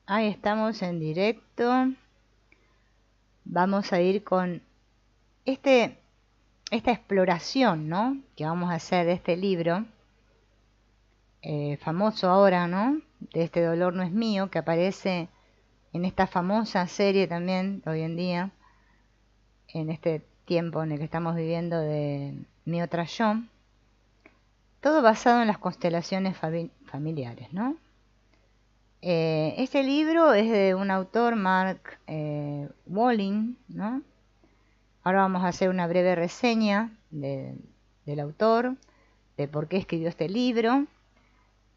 Ahí estamos en directo. Vamos a ir con esta exploración, ¿no? Que vamos a hacer de este libro, famoso ahora, ¿no? De este dolor no es mío, que aparece en esta famosa serie también hoy en día, en este tiempo en el que estamos viviendo de Mi Otra Yo. Todo basado en las constelaciones familiares, ¿no? Este libro es de un autor, Mark Walling, ¿no? Ahora vamos a hacer una breve reseña del autor, de por qué escribió este libro.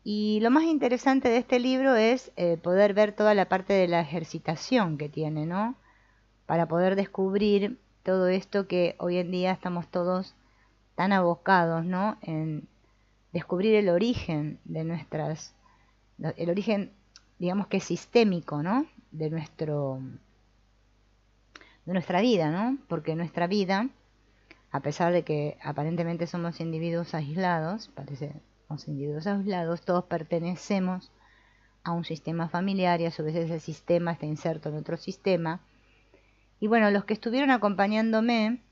Y lo más interesante de este libro es poder ver toda la parte de la ejercitación que tiene, ¿no? Para poder descubrir todo esto que hoy en día estamos todos tan abocados, ¿no? En descubrir el origen de el origen, digamos que sistémico, ¿no? De nuestra vida, ¿no? Porque nuestra vida, a pesar de que aparentemente somos individuos aislados, somos individuos aislados, todos pertenecemos a un sistema familiar y a su vez ese sistema está inserto en otro sistema. Y bueno, los que estuvieron acompañándome,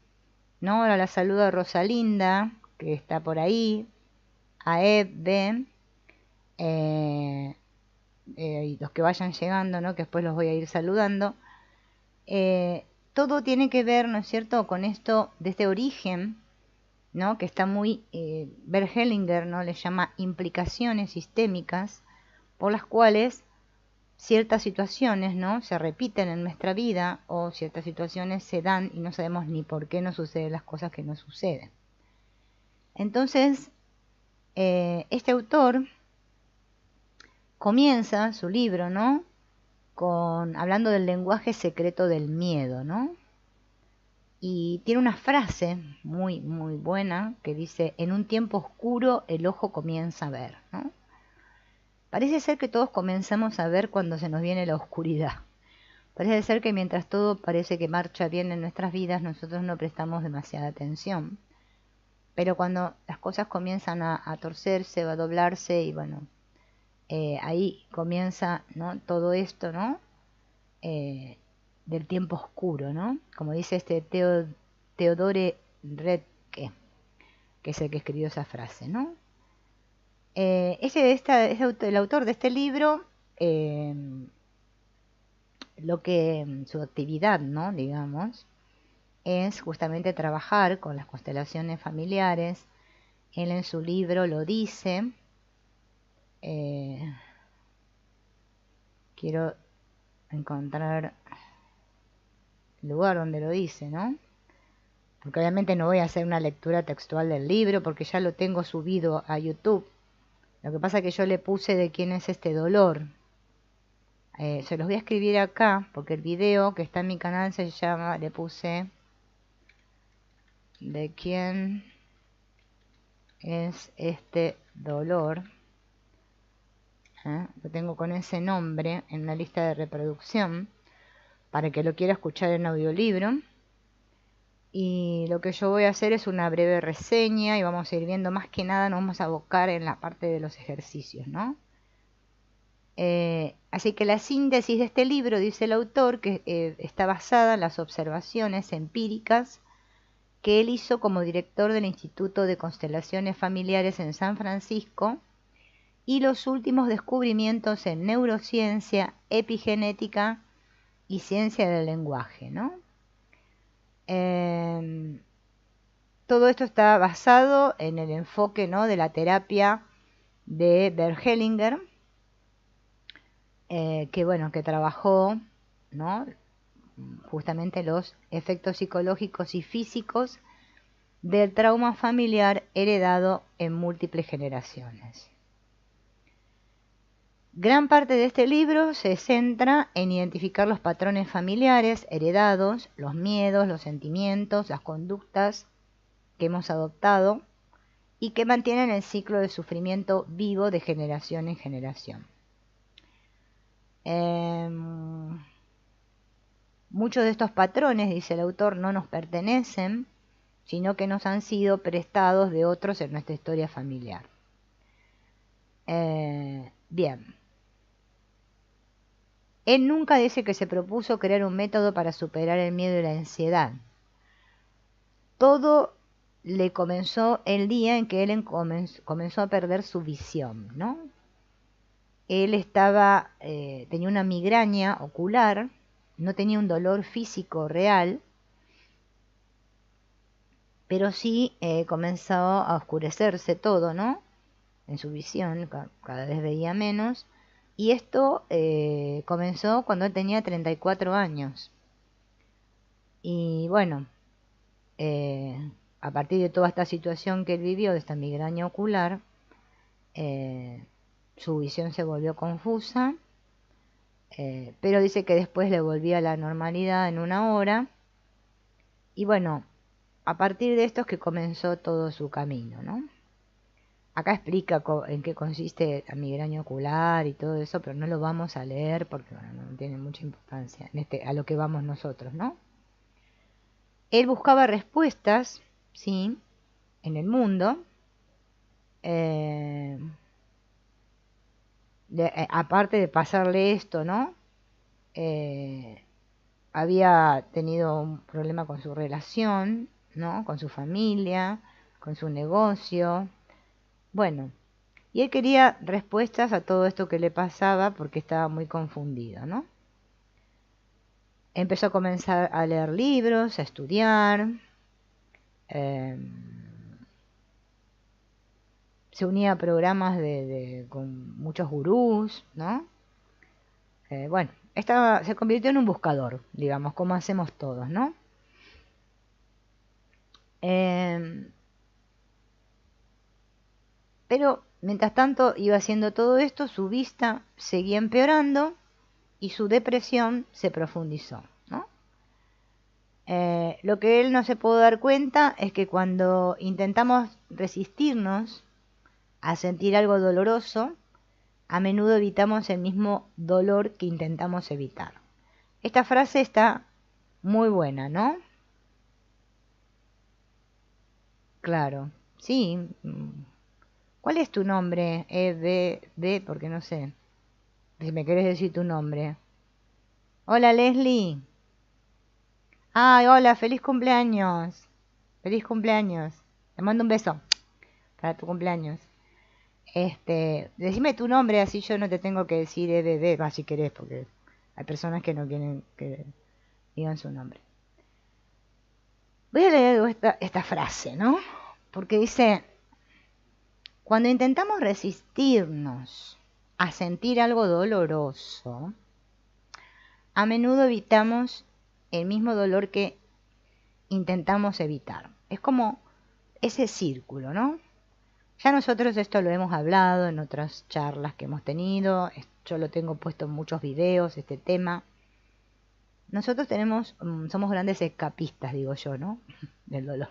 ¿no? Ahora la saludo a Rosalinda, que está por ahí, a Eve, y los que vayan llegando, ¿no? Que después los voy a ir saludando. Todo tiene que ver, ¿no es cierto?, con esto de este origen, ¿no? Que está muy, Bert Hellinger, ¿no?, le llama implicaciones sistémicas por las cuales ciertas situaciones, ¿no?, se repiten en nuestra vida o ciertas situaciones se dan y no sabemos ni por qué nos suceden las cosas que nos suceden. Entonces, este autor comienza su libro, ¿no?, hablando del lenguaje secreto del miedo, ¿no? Y tiene una frase muy, muy buena que dice: en un tiempo oscuro el ojo comienza a ver, ¿no? Parece ser que todos comenzamos a ver cuando se nos viene la oscuridad. Parece ser que mientras todo parece que marcha bien en nuestras vidas, nosotros no prestamos demasiada atención. Pero cuando las cosas comienzan a torcerse o a doblarse, y bueno, ahí comienza, ¿no?, todo esto, ¿no? Del tiempo oscuro, ¿no? Como dice este Theodore Redke, que es el que escribió esa frase, ¿no? El autor de este libro, su actividad, ¿no?, digamos, es justamente trabajar con las constelaciones familiares. Él en su libro lo dice. Quiero encontrar el lugar donde lo dice, ¿no? Porque obviamente no voy a hacer una lectura textual del libro porque ya lo tengo subido a YouTube. Lo que pasa es que yo le puse de quién es este dolor. Se los voy a escribir acá porque el video que está en mi canal se llama, le puse de quién es este dolor. Lo tengo con ese nombre en la lista de reproducción para que lo quiera escuchar en audiolibro. Y lo que yo voy a hacer es una breve reseña y vamos a ir viendo, más que nada nos vamos a abocar en la parte de los ejercicios, ¿no? Así que la síntesis de este libro, dice el autor, que está basada en las observaciones empíricas que él hizo como director del Instituto de Constelaciones Familiares en San Francisco y los últimos descubrimientos en neurociencia, epigenética y ciencia del lenguaje, ¿no? Todo esto está basado en el enfoque, ¿no?, de la terapia de Bert Hellinger, que bueno, que trabajó, ¿no?, justamente los efectos psicológicos y físicos del trauma familiar heredado en múltiples generaciones. Gran parte de este libro se centra en identificar los patrones familiares heredados, los miedos, los sentimientos, las conductas que hemos adoptado y que mantienen el ciclo de sufrimiento vivo de generación en generación. Muchos de estos patrones, dice el autor, no nos pertenecen, sino que nos han sido prestados de otros en nuestra historia familiar. Bien. Él nunca dice que se propuso crear un método para superar el miedo y la ansiedad. Todo le comenzó el día en que él comenzó a perder su visión, ¿no? Él tenía una migraña ocular, no tenía un dolor físico real, pero sí comenzó a oscurecerse todo, ¿no? En su visión, cada vez veía menos, y esto comenzó cuando él tenía 34 años. Y bueno, a partir de toda esta situación que él vivió, de esta migraña ocular, su visión se volvió confusa, pero dice que después le volvía a la normalidad en una hora. Y bueno, a partir de esto es que comenzó todo su camino, ¿no? Acá explica en qué consiste la migraña ocular y todo eso, pero no lo vamos a leer porque bueno, no tiene mucha importancia a lo que vamos nosotros, ¿no? Él buscaba respuestas, ¿sí? En el mundo. eh, Aparte de pasarle esto, ¿no? Eh, Había tenido un problema con su relación, ¿no? Con su familia, con su negocio. Bueno, y él quería respuestas a todo esto que le pasaba porque estaba muy confundido, ¿no? Empezó a comenzar a leer libros, a estudiar, eh, se unía a programas con muchos gurús, ¿no? Bueno, se convirtió en un buscador, digamos, como hacemos todos, ¿no? Eh, pero mientras tanto iba haciendo todo esto, su vista seguía empeorando y su depresión se profundizó, ¿no? Lo que él no se pudo dar cuenta es que cuando intentamos resistirnos a sentir algo doloroso, a menudo evitamos el mismo dolor que intentamos evitar. Esta frase está muy buena, ¿no? Claro, sí. ¿Cuál es tu nombre? Porque no sé. Si me querés decir tu nombre. Hola, Leslie. Ay, hola, feliz cumpleaños. Feliz cumpleaños. Te mando un beso para tu cumpleaños. Decime tu nombre, así yo no te tengo que decir bebé, si querés, porque hay personas que no quieren que digan su nombre. Voy a leer esta frase, ¿no? Porque dice, cuando intentamos resistirnos a sentir algo doloroso, a menudo evitamos el mismo dolor que intentamos evitar. Es como ese círculo, ¿no? Ya nosotros esto lo hemos hablado en otras charlas que hemos tenido, yo lo tengo puesto en muchos videos, este tema. Nosotros somos grandes escapistas, digo yo, ¿no? Del dolor.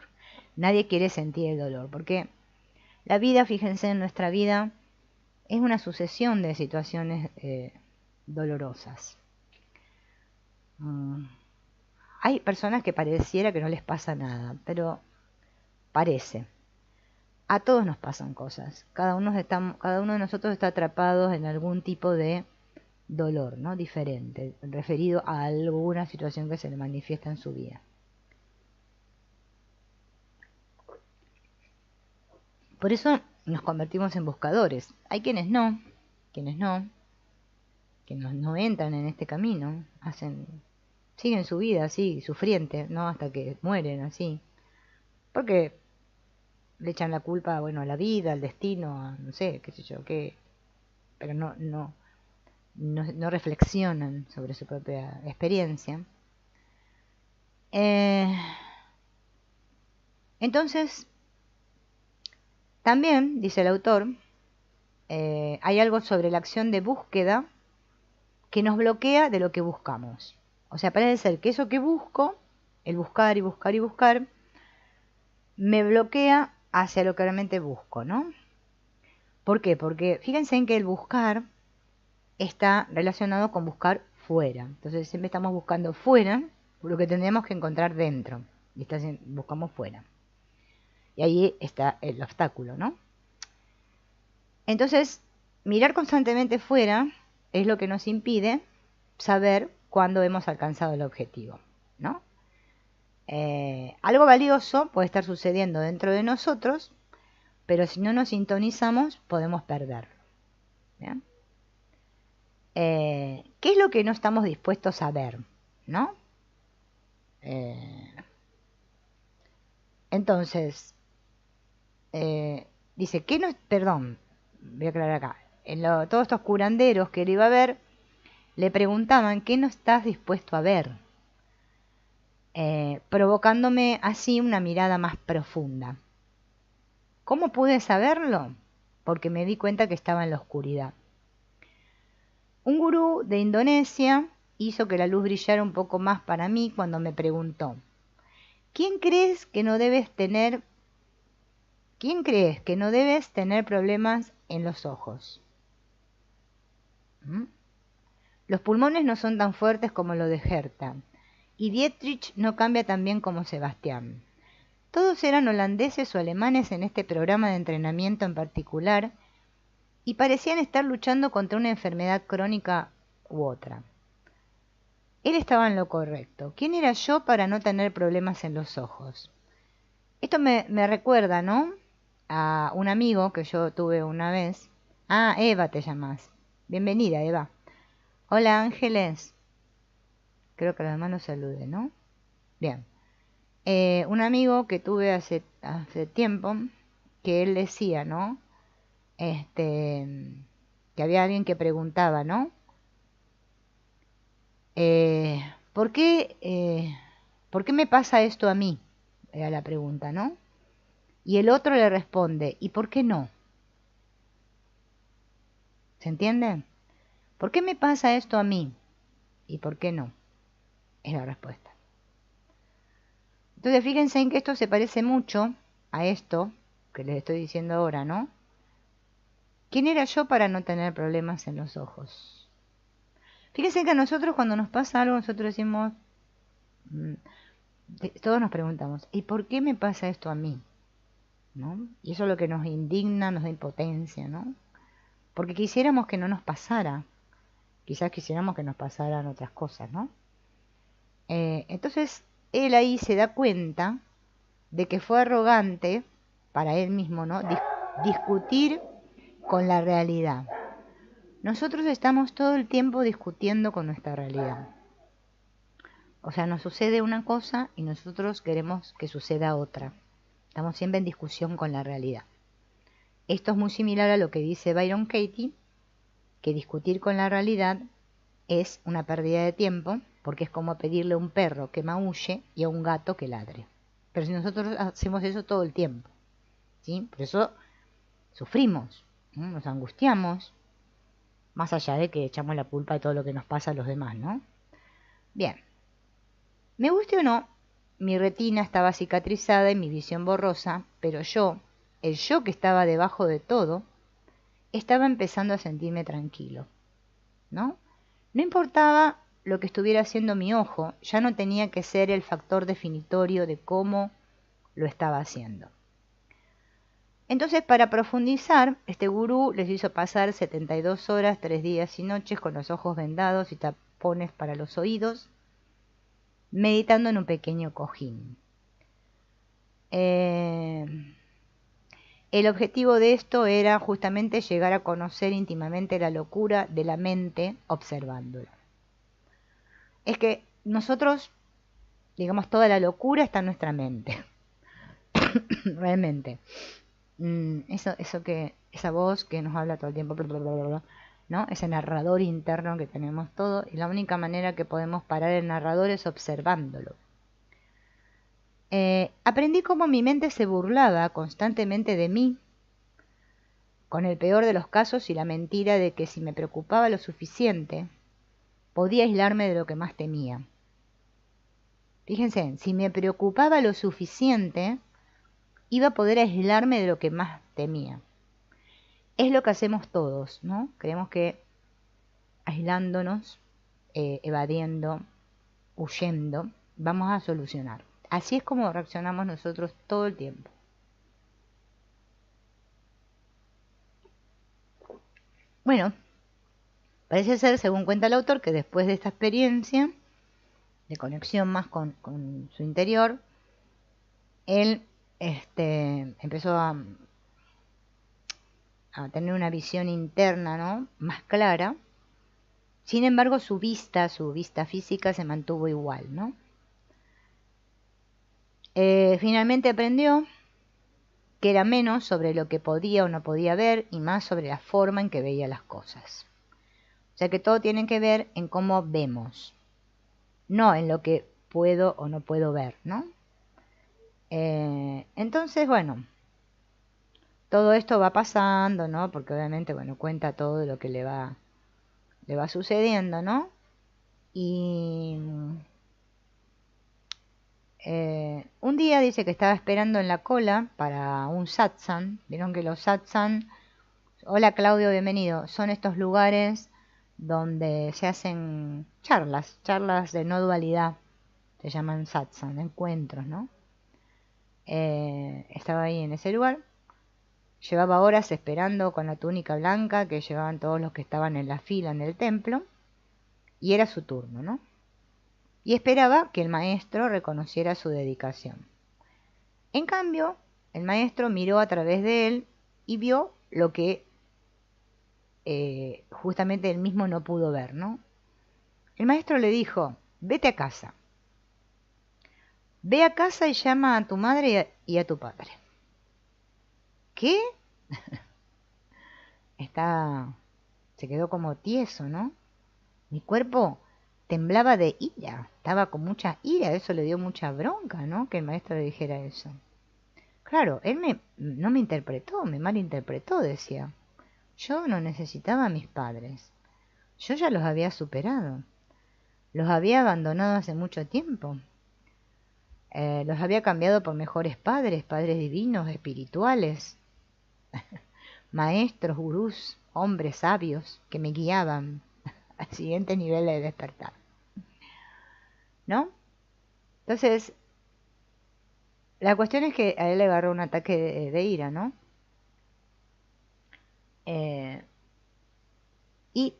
Nadie quiere sentir el dolor, porque la vida, fíjense, en nuestra vida es una sucesión de situaciones dolorosas. Hay personas que pareciera que no les pasa nada, pero parece. A todos nos pasan cosas. Cada uno de nosotros está atrapado en algún tipo de dolor, ¿no? Diferente, referido a alguna situación que se le manifiesta en su vida. Por eso nos convertimos en buscadores. Hay quienes no, que no entran en este camino, siguen su vida así, sufriente, ¿no? Hasta que mueren así. Porque le echan la culpa, bueno, a la vida, al destino, a no sé, qué sé yo, qué, pero no reflexionan sobre su propia experiencia. Entonces, también, dice el autor, hay algo sobre la acción de búsqueda que nos bloquea de lo que buscamos. O sea, parece ser que eso que busco, el buscar y buscar y buscar, me bloquea hacia lo que realmente busco, ¿no? ¿Por qué? Porque fíjense en que el buscar está relacionado con buscar fuera. Entonces siempre estamos buscando fuera lo que tendríamos que encontrar dentro. Y buscamos fuera. Y ahí está el obstáculo, ¿no? Entonces, mirar constantemente fuera es lo que nos impide saber cuándo hemos alcanzado el objetivo, ¿no? Algo valioso puede estar sucediendo dentro de nosotros, pero si no nos sintonizamos podemos perderlo. ¿Bien? ¿Qué es lo que no estamos dispuestos a ver? ¿No? Entonces, dice, ¿qué no? Perdón, voy a aclarar acá. Todos estos curanderos que él iba a ver le preguntaban, ¿qué no estás dispuesto a ver? Provocándome así una mirada más profunda. ¿Cómo pude saberlo? Porque me di cuenta que estaba en la oscuridad. Un gurú de Indonesia hizo que la luz brillara un poco más para mí cuando me preguntó, ¿quién crees que no debes tener problemas en los ojos? ¿Mm? Los pulmones no son tan fuertes como los de Herta, y Dietrich no cambia tan bien como Sebastián. Todos eran holandeses o alemanes en este programa de entrenamiento en particular, y parecían estar luchando contra una enfermedad crónica u otra. Él estaba en lo correcto. ¿Quién era yo para no tener problemas en los ojos? Esto me recuerda, ¿no? A un amigo que yo tuve una vez. Ah, Eva te llamas. Bienvenida, Eva. Hola, Ángeles. Creo que los demás nos saluden, ¿no? Bien. Un amigo que tuve hace tiempo, que él decía, ¿no? Que había alguien que preguntaba, ¿no? ¿Por qué me pasa esto a mí? Era la pregunta, ¿no? Y el otro le responde, ¿y por qué no? ¿Se entiende? ¿Por qué me pasa esto a mí? ¿Y por qué no? Es la respuesta. Entonces fíjense en que esto se parece mucho a esto que les estoy diciendo ahora, ¿no? ¿Quién era yo para no tener problemas en los ojos? Fíjense que a nosotros cuando nos pasa algo, nosotros decimos, todos nos preguntamos, ¿y por qué me pasa esto a mí? ¿No? Y eso es lo que nos indigna, nos da impotencia, ¿no? Porque quisiéramos que no nos pasara. Quizás quisiéramos que nos pasaran otras cosas, ¿no? Entonces, él ahí se da cuenta de que fue arrogante para él mismo, ¿no? Discutir con la realidad. Nosotros estamos todo el tiempo discutiendo con nuestra realidad. O sea, nos sucede una cosa y nosotros queremos que suceda otra. Estamos siempre en discusión con la realidad. Esto es muy similar a lo que dice Byron Katie, que discutir con la realidad es una pérdida de tiempo, porque es como pedirle a un perro que maulle y a un gato que ladre. Pero si nosotros hacemos eso todo el tiempo, ¿sí? Por eso sufrimos, ¿no? Nos angustiamos, más allá de que echamos la culpa de todo lo que nos pasa a los demás, ¿no? Bien, me guste o no, mi retina estaba cicatrizada y mi visión borrosa, pero el yo que estaba debajo de todo, estaba empezando a sentirme tranquilo, ¿no? No importaba lo que estuviera haciendo mi ojo, ya no tenía que ser el factor definitorio de cómo lo estaba haciendo. Entonces, para profundizar, este gurú les hizo pasar 72 horas, 3 días y noches con los ojos vendados y tapones para los oídos, meditando en un pequeño cojín. El objetivo de esto era justamente llegar a conocer íntimamente la locura de la mente observándola. Es que nosotros, digamos, toda la locura está en nuestra mente. Realmente. Esa voz que nos habla todo el tiempo, ¿no? Ese narrador interno que tenemos todo, y la única manera que podemos parar el narrador es observándolo. Aprendí cómo mi mente se burlaba constantemente de mí, con el peor de los casos y la mentira de que si me preocupaba lo suficiente, podía aislarme de lo que más temía. Fíjense, si me preocupaba lo suficiente, iba a poder aislarme de lo que más temía. Es lo que hacemos todos, ¿no? Creemos que aislándonos, evadiendo, huyendo, vamos a solucionar. Así es como reaccionamos nosotros todo el tiempo. Bueno, Parece ser, según cuenta el autor, que después de esta experiencia de conexión más con su interior, él empezó a tener una visión interna, ¿no?, más clara. Sin embargo, su vista física se mantuvo igual, ¿no? Finalmente aprendió que era menos sobre lo que podía o no podía ver y más sobre la forma en que veía las cosas. O sea que todo tiene que ver en cómo vemos, no en lo que puedo o no puedo ver, ¿no? Entonces, bueno, todo esto va pasando, ¿no? Porque obviamente, bueno, cuenta todo lo que le va sucediendo, ¿no? Y un día dice que estaba esperando en la cola para un satsang. Vieron que los satsang, hola Claudio, bienvenido, son estos lugares donde se hacen charlas de no dualidad, se llaman satsang, encuentros, ¿no? Estaba ahí en ese lugar, llevaba horas esperando con la túnica blanca que llevaban todos los que estaban en la fila en el templo, y era su turno, ¿no? Y esperaba que el maestro reconociera su dedicación. En cambio, el maestro miró a través de él y vio lo que justamente él mismo no pudo ver, ¿no? El maestro le dijo: vete a casa. Ve a casa y llama a tu madre y a tu padre. ¿Qué? Se quedó como tieso, ¿no? Mi cuerpo temblaba de ira, estaba con mucha ira, eso le dio mucha bronca, ¿no?, que el maestro le dijera eso. Claro, él no me interpretó, me malinterpretó, decía. Yo no necesitaba a mis padres, yo ya los había superado, los había abandonado hace mucho tiempo, los había cambiado por mejores padres, padres divinos, espirituales, maestros, gurús, hombres sabios que me guiaban al siguiente nivel de despertar, ¿no? Entonces, la cuestión es que a él le agarró un ataque de ira, ¿no? Y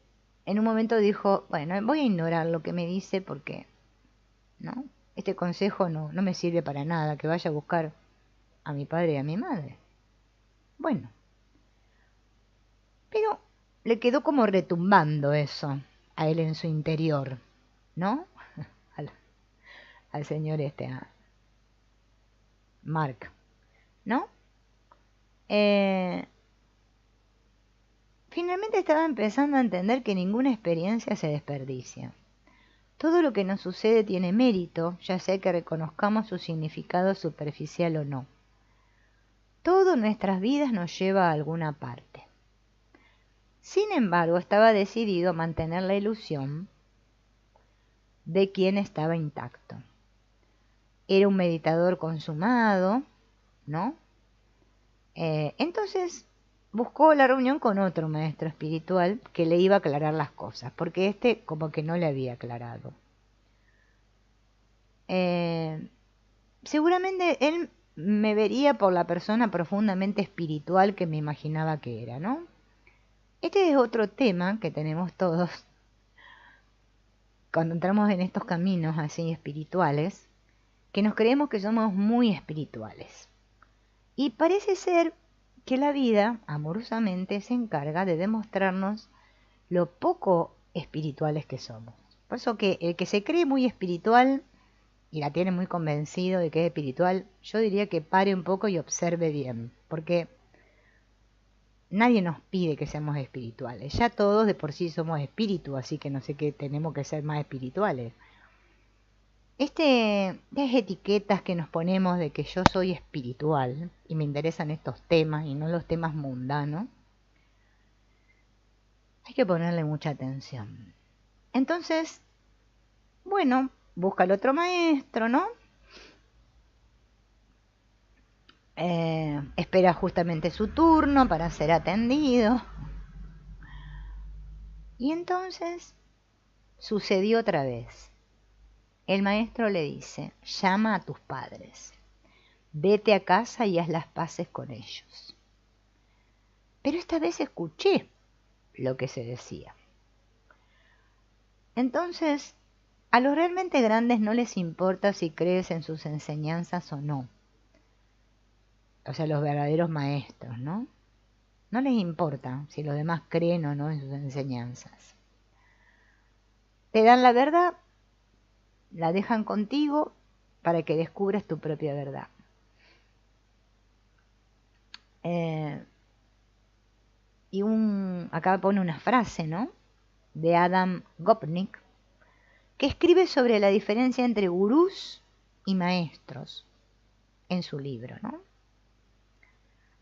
en un momento dijo: bueno, voy a ignorar lo que me dice porque, ¿no?, este consejo no me sirve para nada, que vaya a buscar a mi padre y a mi madre. Bueno, pero le quedó como retumbando eso a él en su interior, ¿no? al señor a Mark, ¿no? Finalmente estaba empezando a entender que ninguna experiencia se desperdicia. Todo lo que nos sucede tiene mérito, ya sea que reconozcamos su significado superficial o no. Todo en nuestras vidas nos lleva a alguna parte. Sin embargo, estaba decidido a mantener la ilusión de quien estaba intacto. Era un meditador consumado, ¿no? Entonces buscó la reunión con otro maestro espiritual que le iba a aclarar las cosas, porque como que no le había aclarado. Seguramente él me vería por la persona profundamente espiritual que me imaginaba que era, ¿no? Este es otro tema que tenemos todos cuando entramos en estos caminos así espirituales, que nos creemos que somos muy espirituales. Y parece ser que la vida, amorosamente, se encarga de demostrarnos lo poco espirituales que somos. Por eso que el que se cree muy espiritual y la tiene muy convencido de que es espiritual, yo diría que pare un poco y observe bien, porque nadie nos pide que seamos espirituales. Ya todos de por sí somos espíritu, así que no sé qué tenemos que ser más espirituales. Estas etiquetas que nos ponemos de que yo soy espiritual y me interesan estos temas y no los temas mundanos, hay que ponerle mucha atención. Entonces, bueno, busca el otro maestro, ¿no? Espera justamente su turno para ser atendido. Y entonces sucedió otra vez. El maestro le dice: llama a tus padres, vete a casa y haz las paces con ellos. Pero esta vez escuché lo que se decía. Entonces, a los realmente grandes no les importa si crees en sus enseñanzas o no. O sea, los verdaderos maestros, ¿no? No les importa si los demás creen o no en sus enseñanzas. Te dan la verdad, la dejan contigo para que descubras tu propia verdad. Acá pone una frase, ¿no? De Adam Gopnik, que escribe sobre la diferencia entre gurús y maestros en su libro, ¿no?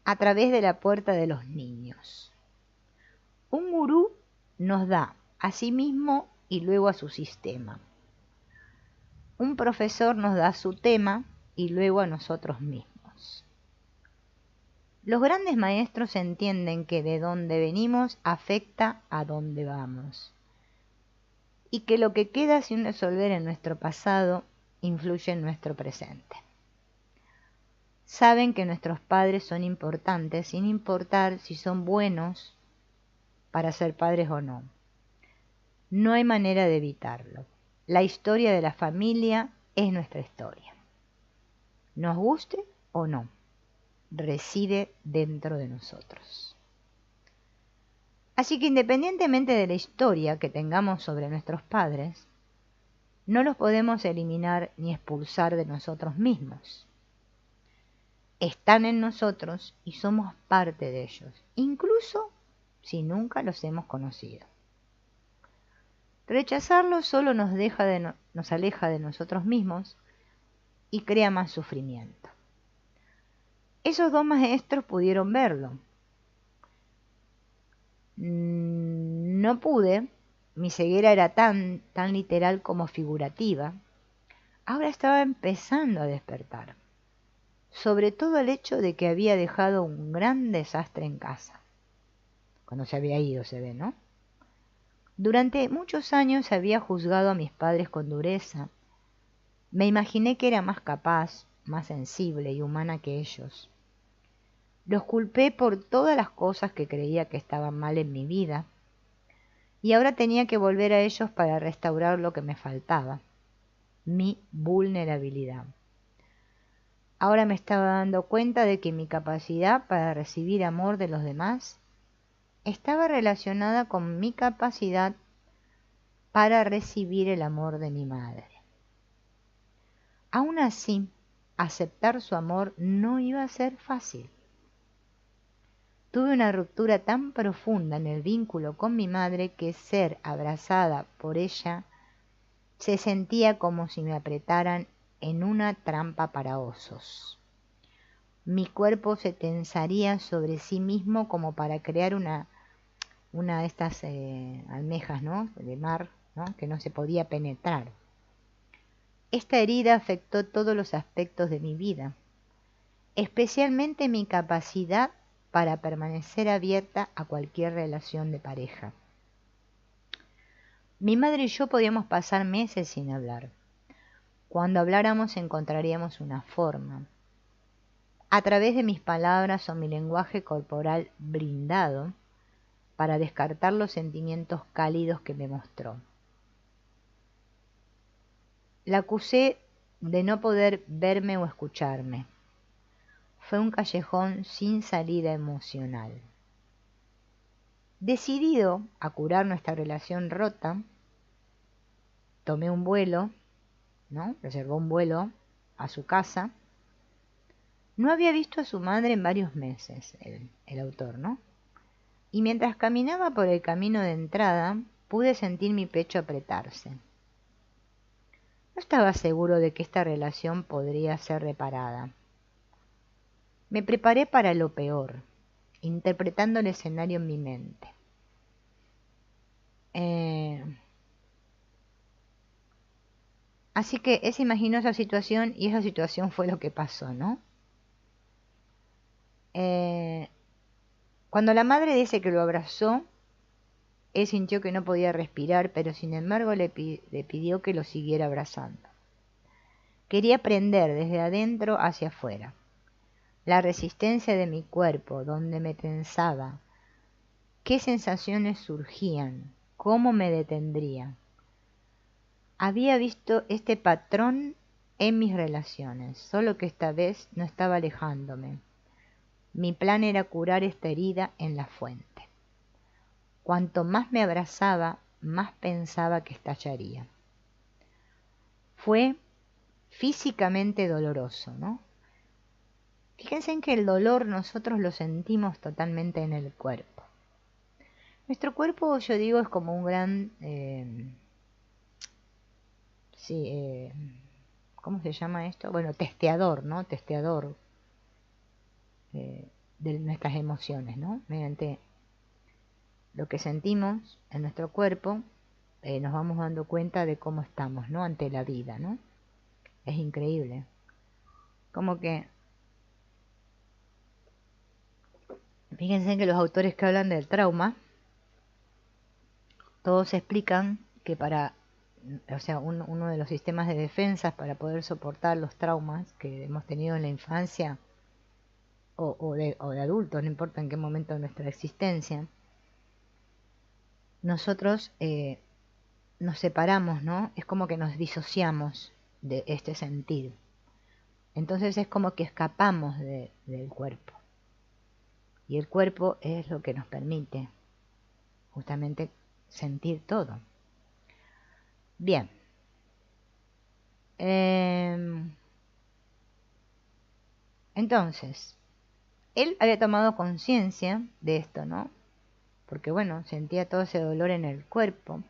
A través de la puerta de los niños. Un gurú nos da a sí mismo y luego a su sistema. Un profesor nos da su tema y luego a nosotros mismos. Los grandes maestros entienden que de dónde venimos afecta a dónde vamos y que lo que queda sin resolver en nuestro pasado influye en nuestro presente. Saben que nuestros padres son importantes sin importar si son buenos para ser padres o no. No hay manera de evitarlo. La historia de la familia es nuestra historia. Nos guste o no, reside dentro de nosotros. Así que independientemente de la historia que tengamos sobre nuestros padres, no los podemos eliminar ni expulsar de nosotros mismos. Están en nosotros y somos parte de ellos, incluso si nunca los hemos conocido. Rechazarlos solo nos aleja de nosotros mismos y crea más sufrimiento. Esos dos maestros pudieron verlo. No pude, mi ceguera era tan literal como figurativa. Ahora estaba empezando a despertar, sobre todo el hecho de que había dejado un gran desastre en casa. Cuando se había ido, se ve, ¿no? Durante muchos años había juzgado a mis padres con dureza. Me imaginé que era más capaz, más sensible y humana que ellos. Los culpé por todas las cosas que creía que estaban mal en mi vida, y ahora tenía que volver a ellos para restaurar lo que me faltaba, mi vulnerabilidad. Ahora me estaba dando cuenta de que mi capacidad para recibir amor de los demás estaba relacionada con mi capacidad para recibir el amor de mi madre. Aún así, aceptar su amor no iba a ser fácil. Tuve una ruptura tan profunda en el vínculo con mi madre que ser abrazada por ella se sentía como si me apretaran en una trampa para osos. Mi cuerpo se tensaría sobre sí mismo como para crear una de estas almejas, ¿no?, de mar, ¿no?, que no se podía penetrar. Esta herida afectó todos los aspectos de mi vida, especialmente mi capacidad para permanecer abierta a cualquier relación de pareja. Mi madre y yo podíamos pasar meses sin hablar. Cuando habláramos encontraríamos una forma. A través de mis palabras o mi lenguaje corporal brindado para descartar los sentimientos cálidos que me mostró. La acusé de no poder verme o escucharme. Fue un callejón sin salida emocional. Decidido a curar nuestra relación rota, tomé un vuelo, ¿no?, reservó un vuelo a su casa. No había visto a su madre en varios meses, el autor, ¿no? Y mientras caminaba por el camino de entrada, pude sentir mi pecho apretarse. No estaba seguro de que esta relación podría ser reparada. Me preparé para lo peor, interpretando el escenario en mi mente. Así que él se imaginó esa situación y esa situación fue lo que pasó, ¿no? Cuando la madre dice que lo abrazó, él sintió que no podía respirar, pero sin embargo le pidió que lo siguiera abrazando. Quería aprender desde adentro hacia afuera. La resistencia de mi cuerpo, donde me tensaba, qué sensaciones surgían, cómo me detendría. Había visto este patrón en mis relaciones, solo que esta vez no estaba alejándome. Mi plan era curar esta herida en la fuente. Cuanto más me abrazaba, más pensaba que estallaría. Fue físicamente doloroso, ¿no? Fíjense en que el dolor nosotros lo sentimos totalmente en el cuerpo. Nuestro cuerpo, yo digo, es como un gran... ¿cómo se llama esto? Bueno, testeador, ¿no? Testeador de nuestras emociones, ¿no? Mediante lo que sentimos en nuestro cuerpo, nos vamos dando cuenta de cómo estamos, ¿no? Ante la vida, ¿no? Es increíble. Como que, fíjense que los autores que hablan del trauma, todos explican que uno de los sistemas de defensa para poder soportar los traumas que hemos tenido en la infancia o de adultos, no importa en qué momento de nuestra existencia, nosotros nos separamos, ¿no? Es como que nos disociamos de este sentir. Entonces es como que escapamos del cuerpo. Y el cuerpo es lo que nos permite justamente sentir todo. Bien. Entonces, él había tomado conciencia de esto, ¿no? Porque bueno, sentía todo ese dolor en el cuerpo.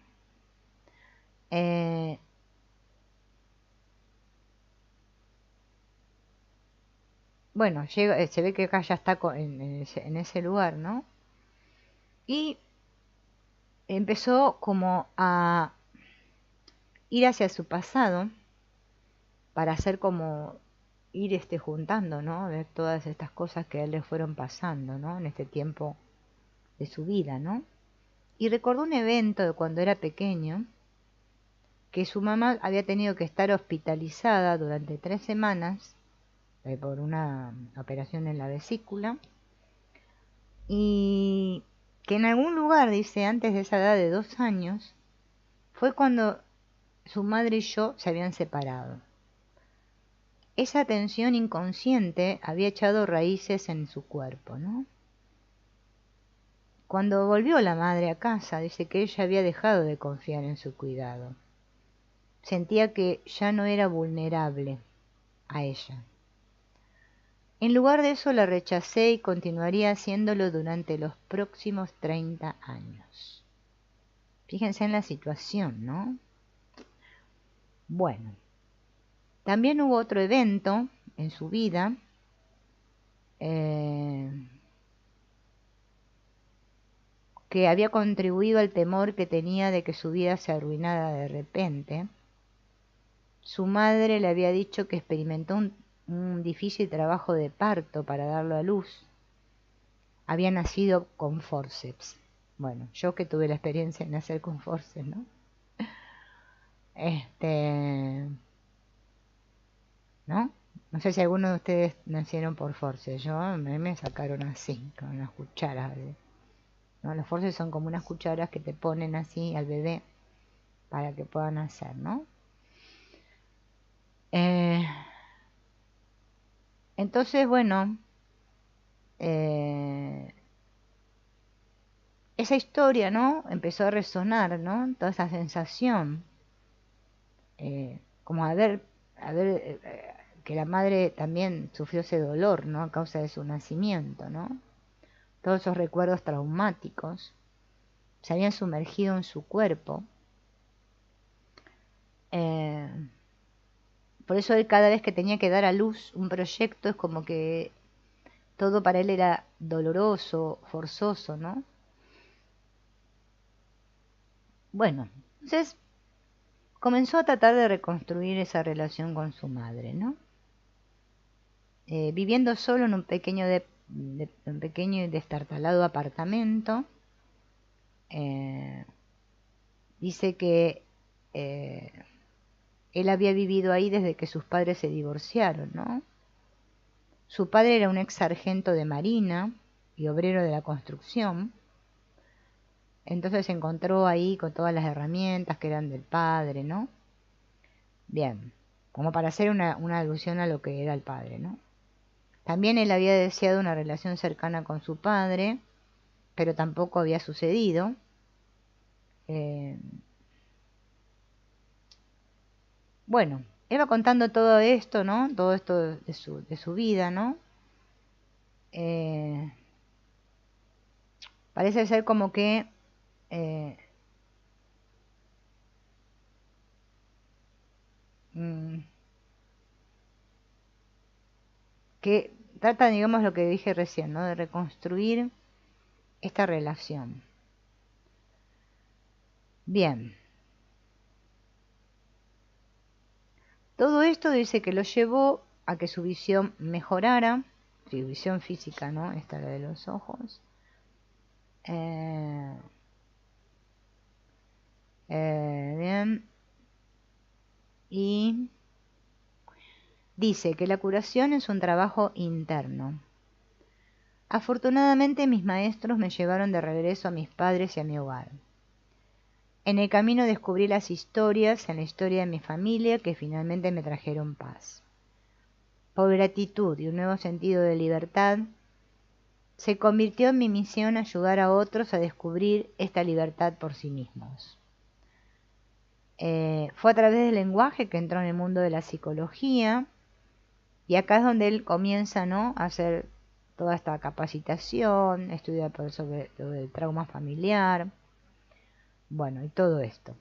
Bueno, llega, se ve que acá ya está en ese lugar, ¿no? Y empezó como a ir hacia su pasado para hacer como ir juntando, ¿no? Ver todas estas cosas que a él le fueron pasando, ¿no? En este tiempo de su vida, ¿no? Y recordó un evento de cuando era pequeño, que su mamá había tenido que estar hospitalizada durante 3 semanas por una operación en la vesícula, y que en algún lugar, dice, antes de esa edad de 2 años, fue cuando su madre y yo se habían separado. Esa tensión inconsciente había echado raíces en su cuerpo, ¿no? Cuando volvió la madre a casa, dice que ella había dejado de confiar en su cuidado. Sentía que ya no era vulnerable a ella. En lugar de eso la rechacé y continuaría haciéndolo durante los próximos 30 años. Fíjense en la situación, ¿no? Bueno, también hubo otro evento en su vida que había contribuido al temor que tenía de que su vida se arruinara de repente. Su madre le había dicho que experimentó un difícil trabajo de parto para darlo a luz. Había nacido con forceps. Bueno, yo que tuve la experiencia de nacer con forceps, ¿no? ¿No? No sé si alguno de ustedes nacieron por forceps. Yo me sacaron así, con unas cucharas, ¿no? Los forceps son como unas cucharas que te ponen así al bebé para que pueda nacer, ¿no? Entonces, bueno, esa historia, ¿no? Empezó a resonar, ¿no? Toda esa sensación, como que la madre también sufrió ese dolor, ¿no? A causa de su nacimiento, ¿no? Todos esos recuerdos traumáticos se habían sumergido en su cuerpo. Por eso él, cada vez que tenía que dar a luz un proyecto, es como que todo para él era doloroso, forzoso, ¿no? Bueno, entonces comenzó a tratar de reconstruir esa relación con su madre, ¿no? Viviendo solo en un pequeño y destartalado apartamento. Dice que él había vivido ahí desde que sus padres se divorciaron, ¿no? Su padre era un ex sargento de marina y obrero de la construcción. Entonces se encontró ahí con todas las herramientas que eran del padre, ¿no? Bien, como para hacer una alusión a lo que era el padre, ¿no? También él había deseado una relación cercana con su padre, pero tampoco había sucedido. Eh, bueno, él va contando todo esto, ¿no? Todo esto de su vida, ¿no? Eh, parece ser como eh, mm, que trata, digamos, lo que dije recién, ¿no? De reconstruir esta relación. Bien, todo esto dice que lo llevó a que su visión mejorara, su visión física, ¿no? Esta la de los ojos. Eh, bien, y dice que la curación es un trabajo interno. Afortunadamente mis maestros me llevaron de regreso a mis padres y a mi hogar. En el camino descubrí las historias en la historia de mi familia que finalmente me trajeron paz. Por gratitud y un nuevo sentido de libertad, se convirtió en mi misión ayudar a otros a descubrir esta libertad por sí mismos. Fue a través del lenguaje que entró en el mundo de la psicología y acá es donde él comienza, ¿no?, a hacer toda esta capacitación, estudiar sobre el trauma familiar, bueno, y todo esto.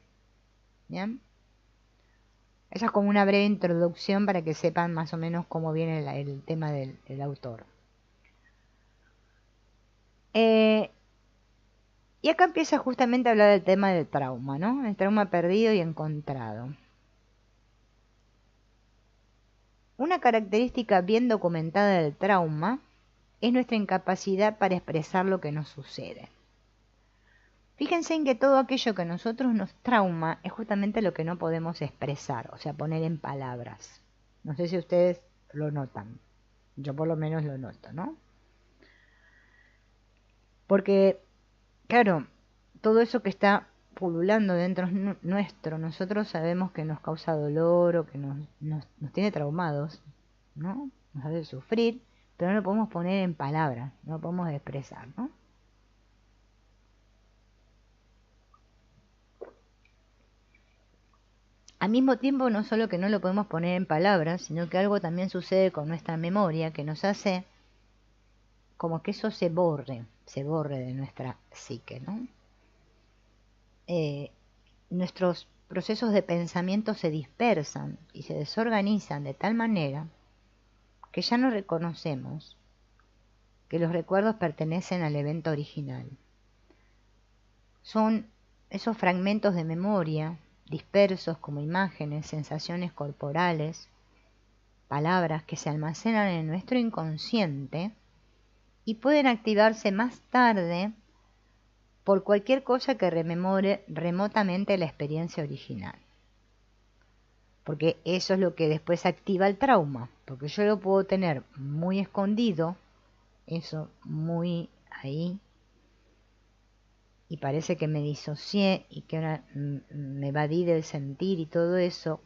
¿Bien? Esa es como una breve introducción para que sepan más o menos cómo viene el tema del autor. Y acá empieza justamente a hablar del tema del trauma, ¿no? El trauma perdido y encontrado. Una característica bien documentada del trauma es nuestra incapacidad para expresar lo que nos sucede. Fíjense en que todo aquello que a nosotros nos trauma es justamente lo que no podemos expresar, o sea, poner en palabras. No sé si ustedes lo notan. Yo por lo menos lo noto, ¿no? Porque, claro, todo eso que está pululando dentro nuestro, nosotros sabemos que nos causa dolor o que nos tiene traumados, ¿no? Nos hace sufrir, pero no lo podemos poner en palabras, no lo podemos expresar, ¿no? Al mismo tiempo, no solo que no lo podemos poner en palabras, sino que algo también sucede con nuestra memoria que nos hace como que eso se borre de nuestra psique, ¿no? Nuestros procesos de pensamiento se dispersan y se desorganizan de tal manera que ya no reconocemos que los recuerdos pertenecen al evento original. Son esos fragmentos de memoria dispersos como imágenes, sensaciones corporales, palabras que se almacenan en nuestro inconsciente y pueden activarse más tarde por cualquier cosa que rememore remotamente la experiencia original. Porque eso es lo que después activa el trauma, porque yo lo puedo tener muy escondido, eso muy ahí, y parece que me disocié y que ahora me evadí del sentir y todo eso,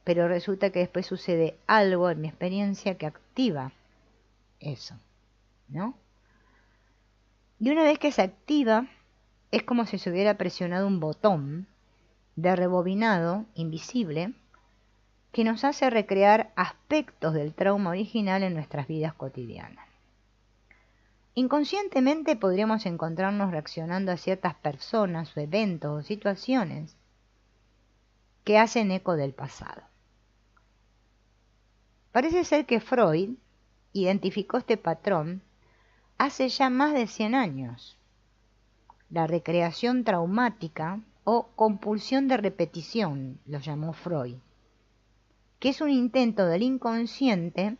pero resulta que después sucede algo en mi experiencia que activa eso, ¿no? Y una vez que se activa, es como si se hubiera presionado un botón de rebobinado invisible que nos hace recrear aspectos del trauma original en nuestras vidas cotidianas. Inconscientemente podríamos encontrarnos reaccionando a ciertas personas o eventos o situaciones que hacen eco del pasado. Parece ser que Freud identificó este patrón hace ya más de 100 años. La recreación traumática o compulsión de repetición, lo llamó Freud, que es un intento del inconsciente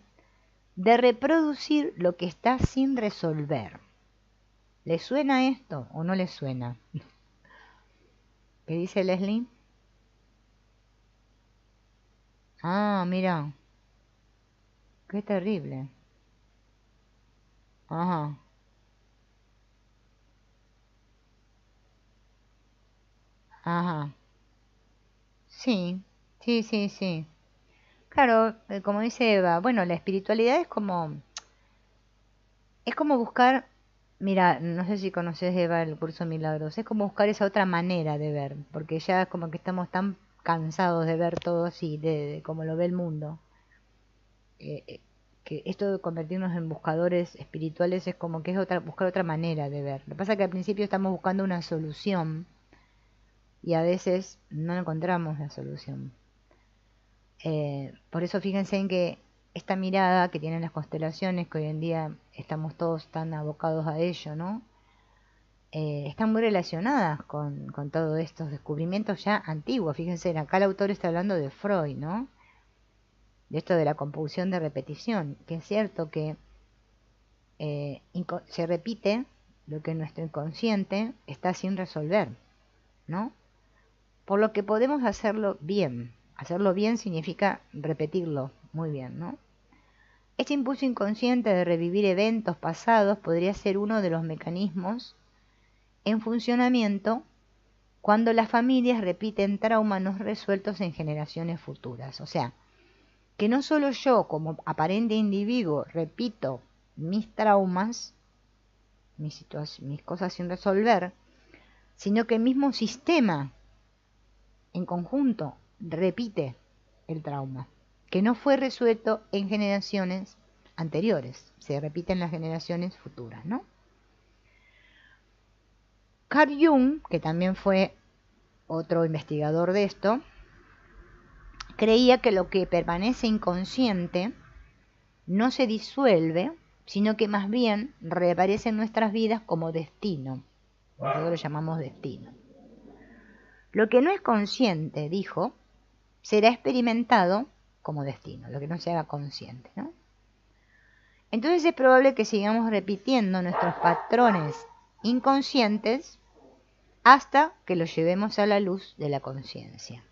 de reproducir lo que está sin resolver. ¿Le suena esto o no le suena? ¿Qué dice Leslie? Ah, mira, qué terrible. Ajá, ajá. Sí, Sí, sí, sí. Claro, como dice Eva, bueno, la espiritualidad es como buscar, mira, no sé si conoces Eva el curso Milagros, es como buscar esa otra manera de ver, porque ya como que estamos tan cansados de ver todo así, de como lo ve el mundo, eh, eh, que esto de convertirnos en buscadores espirituales es como que es buscar otra manera de ver. Lo que pasa es que al principio estamos buscando una solución y a veces no encontramos la solución. Por eso fíjense en que esta mirada que tienen las constelaciones, que hoy en día estamos todos tan abocados a ello, ¿no? Están muy relacionadas con todos estos descubrimientos ya antiguos. Fíjense, acá el autor está hablando de Freud, ¿no? De esto de la compulsión de repetición, que es cierto que se repite lo que nuestro inconsciente está sin resolver, ¿no? Por lo que podemos hacerlo bien. Hacerlo bien significa repetirlo muy bien, ¿no? Este impulso inconsciente de revivir eventos pasados podría ser uno de los mecanismos en funcionamiento cuando las familias repiten traumas no resueltos en generaciones futuras. O sea, que no solo yo como aparente individuo repito mis traumas, mis cosas sin resolver, sino que el mismo sistema en conjunto repite el trauma, que no fue resuelto en generaciones anteriores, se repite en las generaciones futuras, ¿no? Carl Jung, que también fue otro investigador de esto, creía que lo que permanece inconsciente no se disuelve, sino que más bien reaparece en nuestras vidas como destino. Nosotros lo llamamos destino. Lo que no es consciente, dijo, será experimentado como destino, lo que no se haga consciente, ¿no? Entonces es probable que sigamos repitiendo nuestros patrones inconscientes hasta que los llevemos a la luz de la conciencia.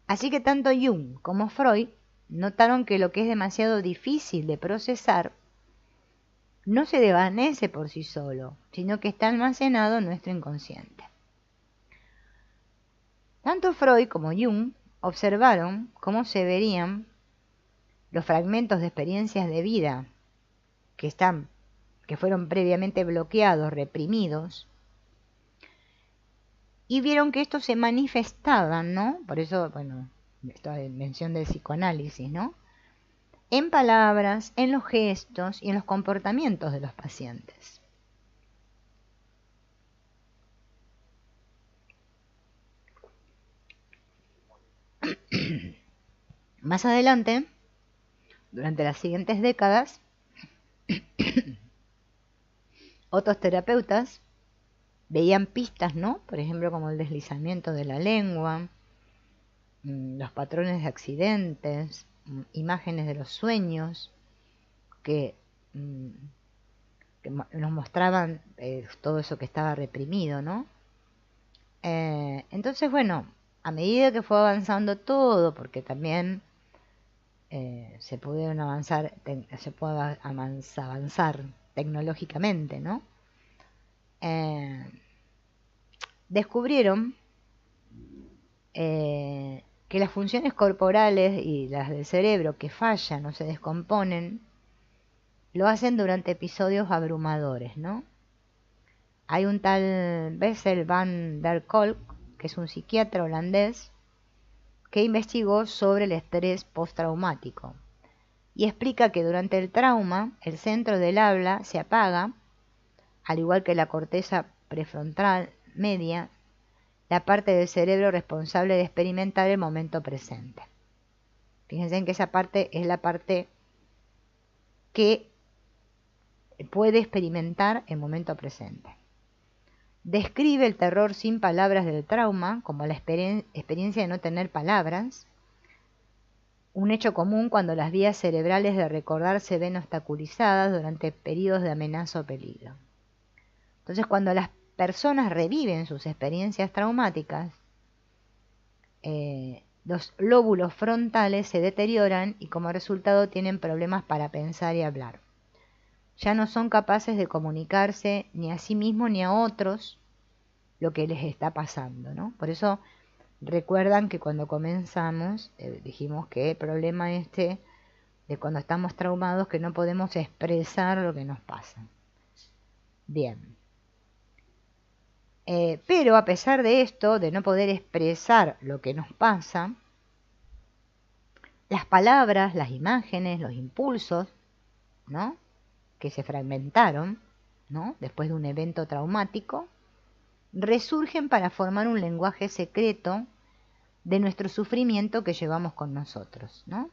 Así que tanto Jung como Freud notaron que lo que es demasiado difícil de procesar no se desvanece por sí solo, sino que está almacenado en nuestro inconsciente. Tanto Freud como Jung observaron cómo se verían los fragmentos de experiencias de vida que fueron previamente bloqueados, reprimidos, y vieron que estos se manifestaban, ¿no? Por eso, bueno, esta mención del psicoanálisis, ¿no? En palabras, en los gestos y en los comportamientos de los pacientes. Más adelante, durante las siguientes décadas, otros terapeutas veían pistas, ¿no? Por ejemplo, como el deslizamiento de la lengua, los patrones de accidentes, imágenes de los sueños, que, que nos mostraban todo eso que estaba reprimido, ¿no? Entonces, bueno, a medida que fue avanzando todo, porque también se puede avanzar tecnológicamente, ¿no? Descubrieron que las funciones corporales y las del cerebro que fallan o se descomponen, lo hacen durante episodios abrumadores, ¿no? Hay un tal Bessel van der Kolk, que es un psiquiatra holandés, que investigó sobre el estrés postraumático y explica que durante el trauma el centro del habla se apaga, al igual que la corteza prefrontal media, la parte del cerebro responsable de experimentar el momento presente. Fíjense en que esa parte es la parte que puede experimentar el momento presente. Describe el terror sin palabras del trauma como la experiencia de no tener palabras, un hecho común cuando las vías cerebrales de recordar se ven obstaculizadas durante periodos de amenaza o peligro. Entonces, cuando las personas reviven sus experiencias traumáticas, los lóbulos frontales se deterioran y como resultado tienen problemas para pensar y hablar. Ya no son capaces de comunicarse ni a sí mismos ni a otros lo que les está pasando, ¿no? Por eso Recuerdan que cuando comenzamos dijimos que el problema de cuando estamos traumados que no podemos expresar lo que nos pasa. Bien. Pero a pesar de esto, de no poder expresar lo que nos pasa, las palabras, las imágenes, los impulsos, ¿no?, que se fragmentaron, ¿no?, después de un evento traumático, resurgen para formar un lenguaje secreto de nuestro sufrimiento que llevamos con nosotros, ¿no?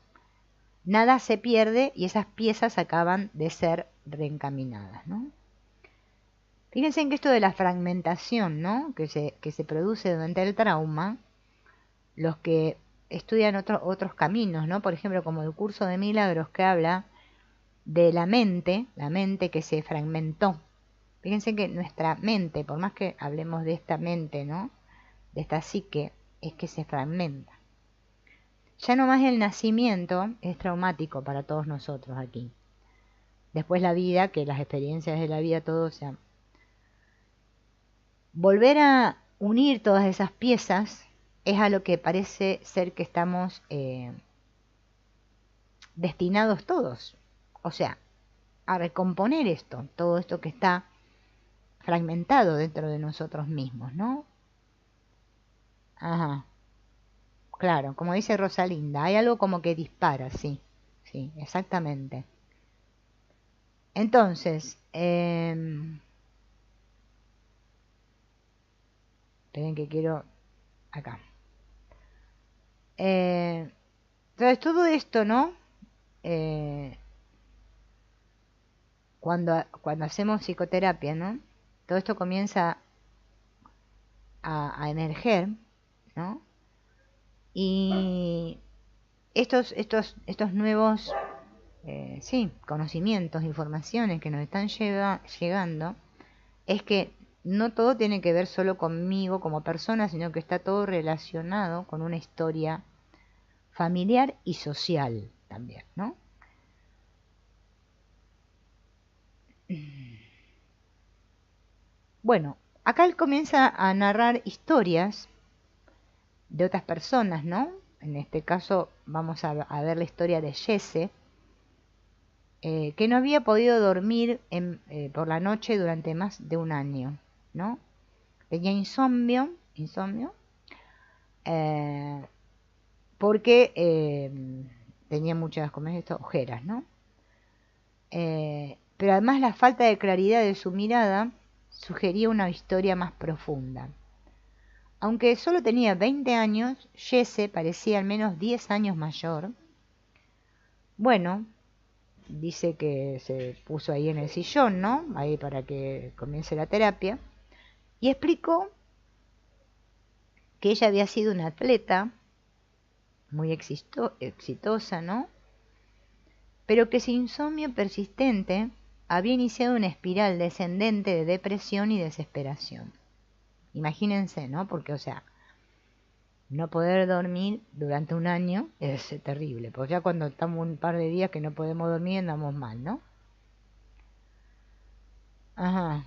Nada se pierde y esas piezas acaban de ser reencaminadas, ¿no? Fíjense en que esto de la fragmentación, ¿no?, que se produce durante el trauma, los que estudian otros caminos, ¿no?, por ejemplo, como el curso de milagros que habla de la mente que se fragmentó. Fíjense que nuestra mente, por más que hablemos de esta mente, ¿no?, de esta psique, es que se fragmenta. Ya no más el nacimiento es traumático para todos nosotros aquí. Después la vida, que las experiencias de la vida, todo, o sea, volver a unir todas esas piezas es a lo que parece ser que estamos destinados todos. O sea, a recomponer esto, todo esto que está fragmentado dentro de nosotros mismos, ¿no? Ajá, claro, como dice Rosalinda, hay algo como que dispara, sí, sí, exactamente. Entonces, esperen que quiero acá. Entonces, todo esto, ¿no? Eh, cuando hacemos psicoterapia, ¿no?, todo esto comienza a emerger, ¿no? Y estos nuevos sí, conocimientos, informaciones que nos están llegando, es que no todo tiene que ver solo conmigo como persona, sino que está todo relacionado con una historia familiar y social también, ¿no? Bueno, acá él comienza a narrar historias de otras personas, ¿no? En este caso vamos a ver la historia de Jesse, que no había podido dormir por la noche durante más de un año, ¿no? Tenía insomnio, eh, porque tenía muchas, ¿cómo es esto?, ojeras, ¿no? Pero además la falta de claridad de su mirada sugería una historia más profunda. Aunque solo tenía 20 años, Jesse parecía al menos 10 años mayor. Bueno, dice que se puso ahí en el sillón, ¿no?, ahí para que comience la terapia, y explicó que ella había sido una atleta muy exitosa, ¿no?, pero que su insomnio persistente había iniciado una espiral descendente de depresión y desesperación. Imagínense, ¿no? Porque, o sea, no poder dormir durante un año es terrible, porque ya cuando estamos un par de días que no podemos dormir andamos mal, ¿no? Ajá,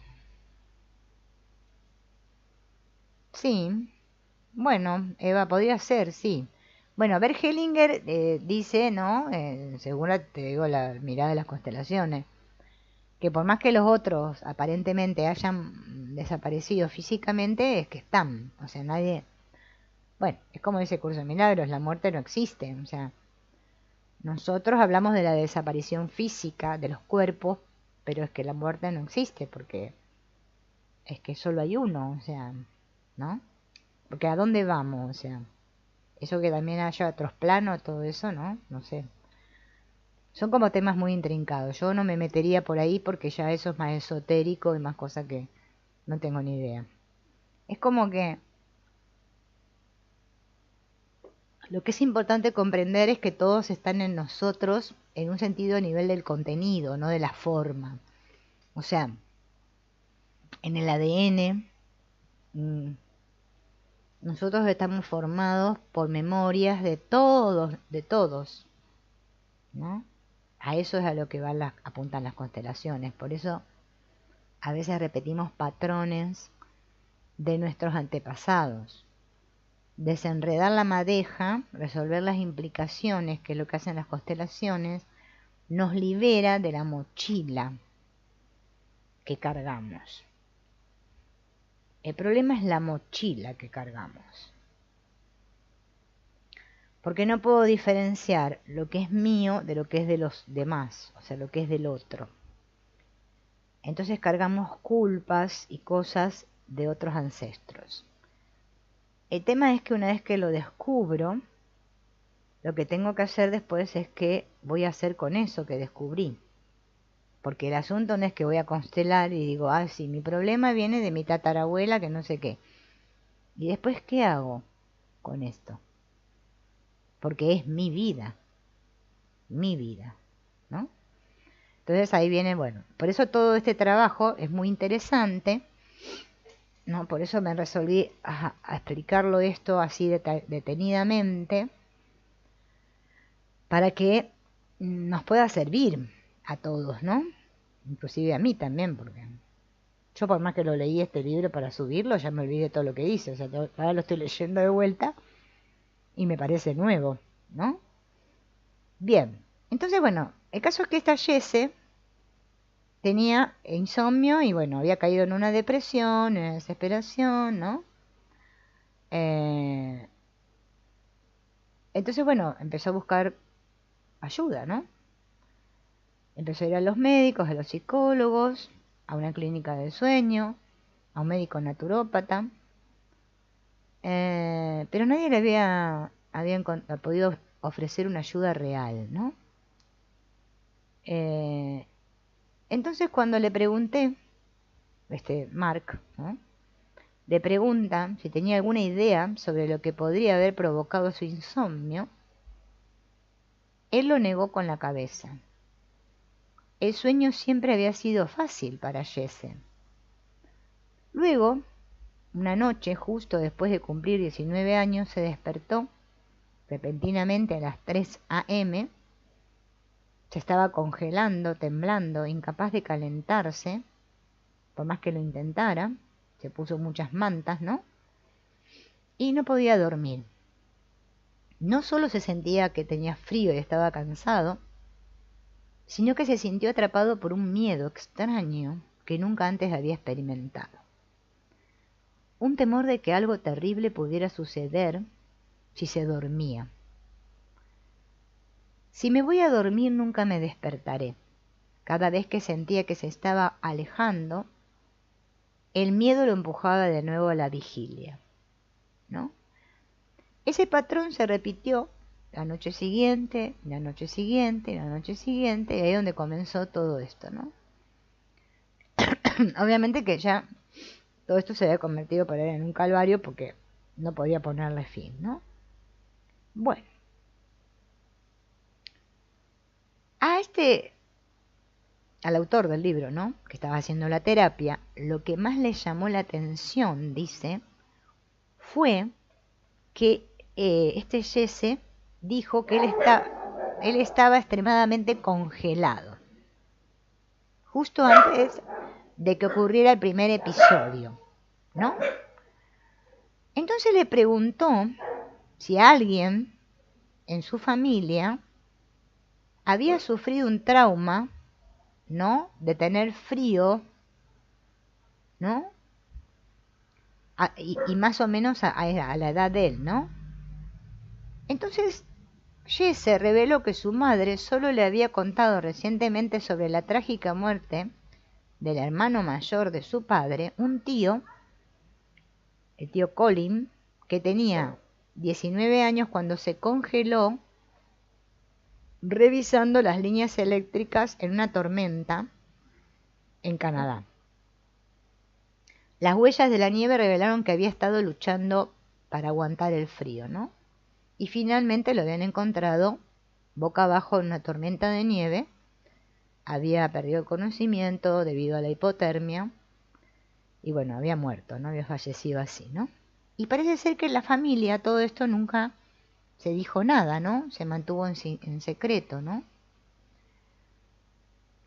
sí, bueno, Eva, podría ser, sí. Bueno, Bert Hellinger dice, ¿no? Según te digo la mirada de las constelaciones, que por más que los otros aparentemente hayan desaparecido físicamente, es que están. O sea, nadie... Bueno, es como dice Curso de Milagros, la muerte no existe. O sea, nosotros hablamos de la desaparición física de los cuerpos, pero es que la muerte no existe, porque es que solo hay uno, o sea, ¿no? Porque ¿a dónde vamos? O sea, eso que también haya otros planos, todo eso, ¿no? No sé. Son como temas muy intrincados. Yo no me metería por ahí porque ya eso es más esotérico y más cosas que no tengo ni idea. Es como que lo que es importante comprender es que todos están en nosotros en un sentido a nivel del contenido, no de la forma. O sea, en el ADN, nosotros estamos formados por memorias de todos, ¿no? A eso es a lo que apuntan las constelaciones. Por eso a veces repetimos patrones de nuestros antepasados, desenredar la madeja, resolver las implicaciones, que es lo que hacen las constelaciones, nos libera de la mochila que cargamos. El problema es la mochila que cargamos. Porque no puedo diferenciar lo que es mío de lo que es de los demás, o sea, lo que es del otro. Entonces cargamos culpas y cosas de otros ancestros. El tema es que una vez que lo descubro, lo que tengo que hacer después es qué voy a hacer con eso que descubrí. Porque el asunto no es que voy a constelar y digo, ah, sí, mi problema viene de mi tatarabuela que no sé qué. ¿Y después qué hago con esto? Porque es mi vida, ¿no? Entonces ahí viene, bueno, por eso todo este trabajo es muy interesante, ¿no? Por eso me resolví a explicarlo esto así detenidamente, para que nos pueda servir a todos, ¿no? Inclusive a mí también, porque yo por más que lo leí este libro para subirlo, ya me olvidé todo lo que dice, o sea, ahora lo estoy leyendo de vuelta y me parece nuevo, ¿no? Bien, entonces bueno, el caso es que esta Jesse tenía insomnio y bueno, había caído en una depresión, en una desesperación, ¿no? Entonces bueno, empezó a buscar ayuda, ¿no? Empezó a ir a los médicos, a los psicólogos, a una clínica del sueño, a un médico naturópata, pero nadie le había podido ofrecer una ayuda real, ¿no? Entonces cuando le pregunté, Mark, ¿no? Le pregunta si tenía alguna idea sobre lo que podría haber provocado su insomnio, él lo negó con la cabeza. El sueño siempre había sido fácil para Jesse. Luego, una noche, justo después de cumplir 19 años, se despertó repentinamente a las 3 a.m., se estaba congelando, temblando, incapaz de calentarse, por más que lo intentara, se puso muchas mantas, ¿no? Y no podía dormir. No solo se sentía que tenía frío y estaba cansado, sino que se sintió atrapado por un miedo extraño que nunca antes había experimentado. Un temor de que algo terrible pudiera suceder si se dormía. Si me voy a dormir nunca me despertaré. Cada vez que sentía que se estaba alejando, el miedo lo empujaba de nuevo a la vigilia, ¿no? Ese patrón se repitió la noche siguiente, la noche siguiente, la noche siguiente, y ahí es donde comenzó todo esto, ¿no? Obviamente que ya todo esto se había convertido para él en un calvario porque no podía ponerle fin, ¿no? Bueno, al autor del libro, ¿no? Que estaba haciendo la terapia, lo que más le llamó la atención, dice, fue que este Jesse dijo que él estaba extremadamente congelado, justo antes de que ocurriera el primer episodio, ¿no? Entonces le preguntó si alguien en su familia había sufrido un trauma, ¿no? De tener frío, ¿no? Y más o menos a la edad de él, ¿no? Entonces Jesse reveló que su madre solo le había contado recientemente sobre la trágica muerte del hermano mayor de su padre, un tío, el tío Colin, que tenía 19 años cuando se congeló revisando las líneas eléctricas en una tormenta en Canadá. Las huellas de la nieve revelaron que había estado luchando para aguantar el frío, ¿no? Y finalmente lo habían encontrado boca abajo en una tormenta de nieve. Había perdido el conocimiento debido a la hipotermia y bueno, había muerto, ¿no? Había fallecido así, ¿no? Y parece ser que en la familia todo esto nunca se dijo nada, ¿no? Se mantuvo en secreto, ¿no?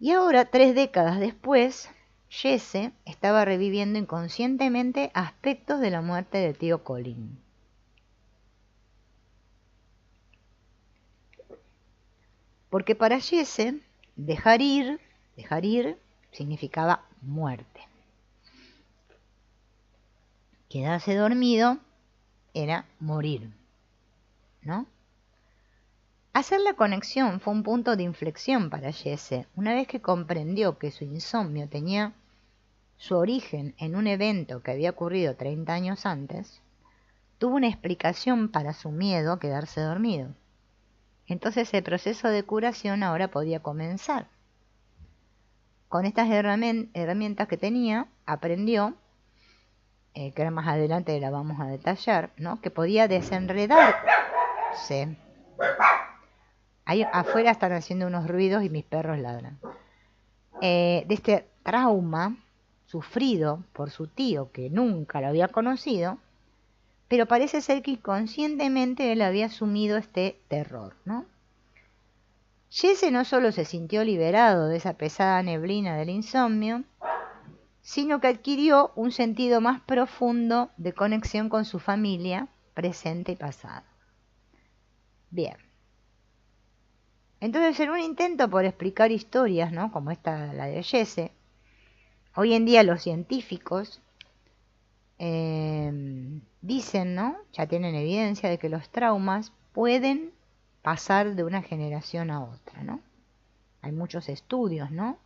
Y ahora, 3 décadas después, Jesse estaba reviviendo inconscientemente aspectos de la muerte de tío Colin. porque para Yese dejar ir significaba muerte. Quedarse dormido era morir, ¿no? Hacer la conexión fue un punto de inflexión para Yese. Una vez que comprendió que su insomnio tenía su origen en un evento que había ocurrido 30 años antes, tuvo una explicación para su miedo a quedarse dormido. Entonces el proceso de curación ahora podía comenzar. Con estas herramientas que tenía, aprendió, que ahora más adelante la vamos a detallar, ¿no? Que podía desenredarse. Ahí afuera están haciendo unos ruidos y mis perros ladran. De este trauma sufrido por su tío, que nunca lo había conocido, pero parece ser que inconscientemente él había asumido este terror, ¿no? Yese no solo se sintió liberado de esa pesada neblina del insomnio, sino que adquirió un sentido más profundo de conexión con su familia, presente y pasado. Bien. Entonces, en un intento por explicar historias, ¿no?, como esta, la de Yese, hoy en día los científicos dicen, ¿no?, ya tienen evidencia de que los traumas pueden pasar de una generación a otra, ¿no? Hay muchos estudios, ¿no?,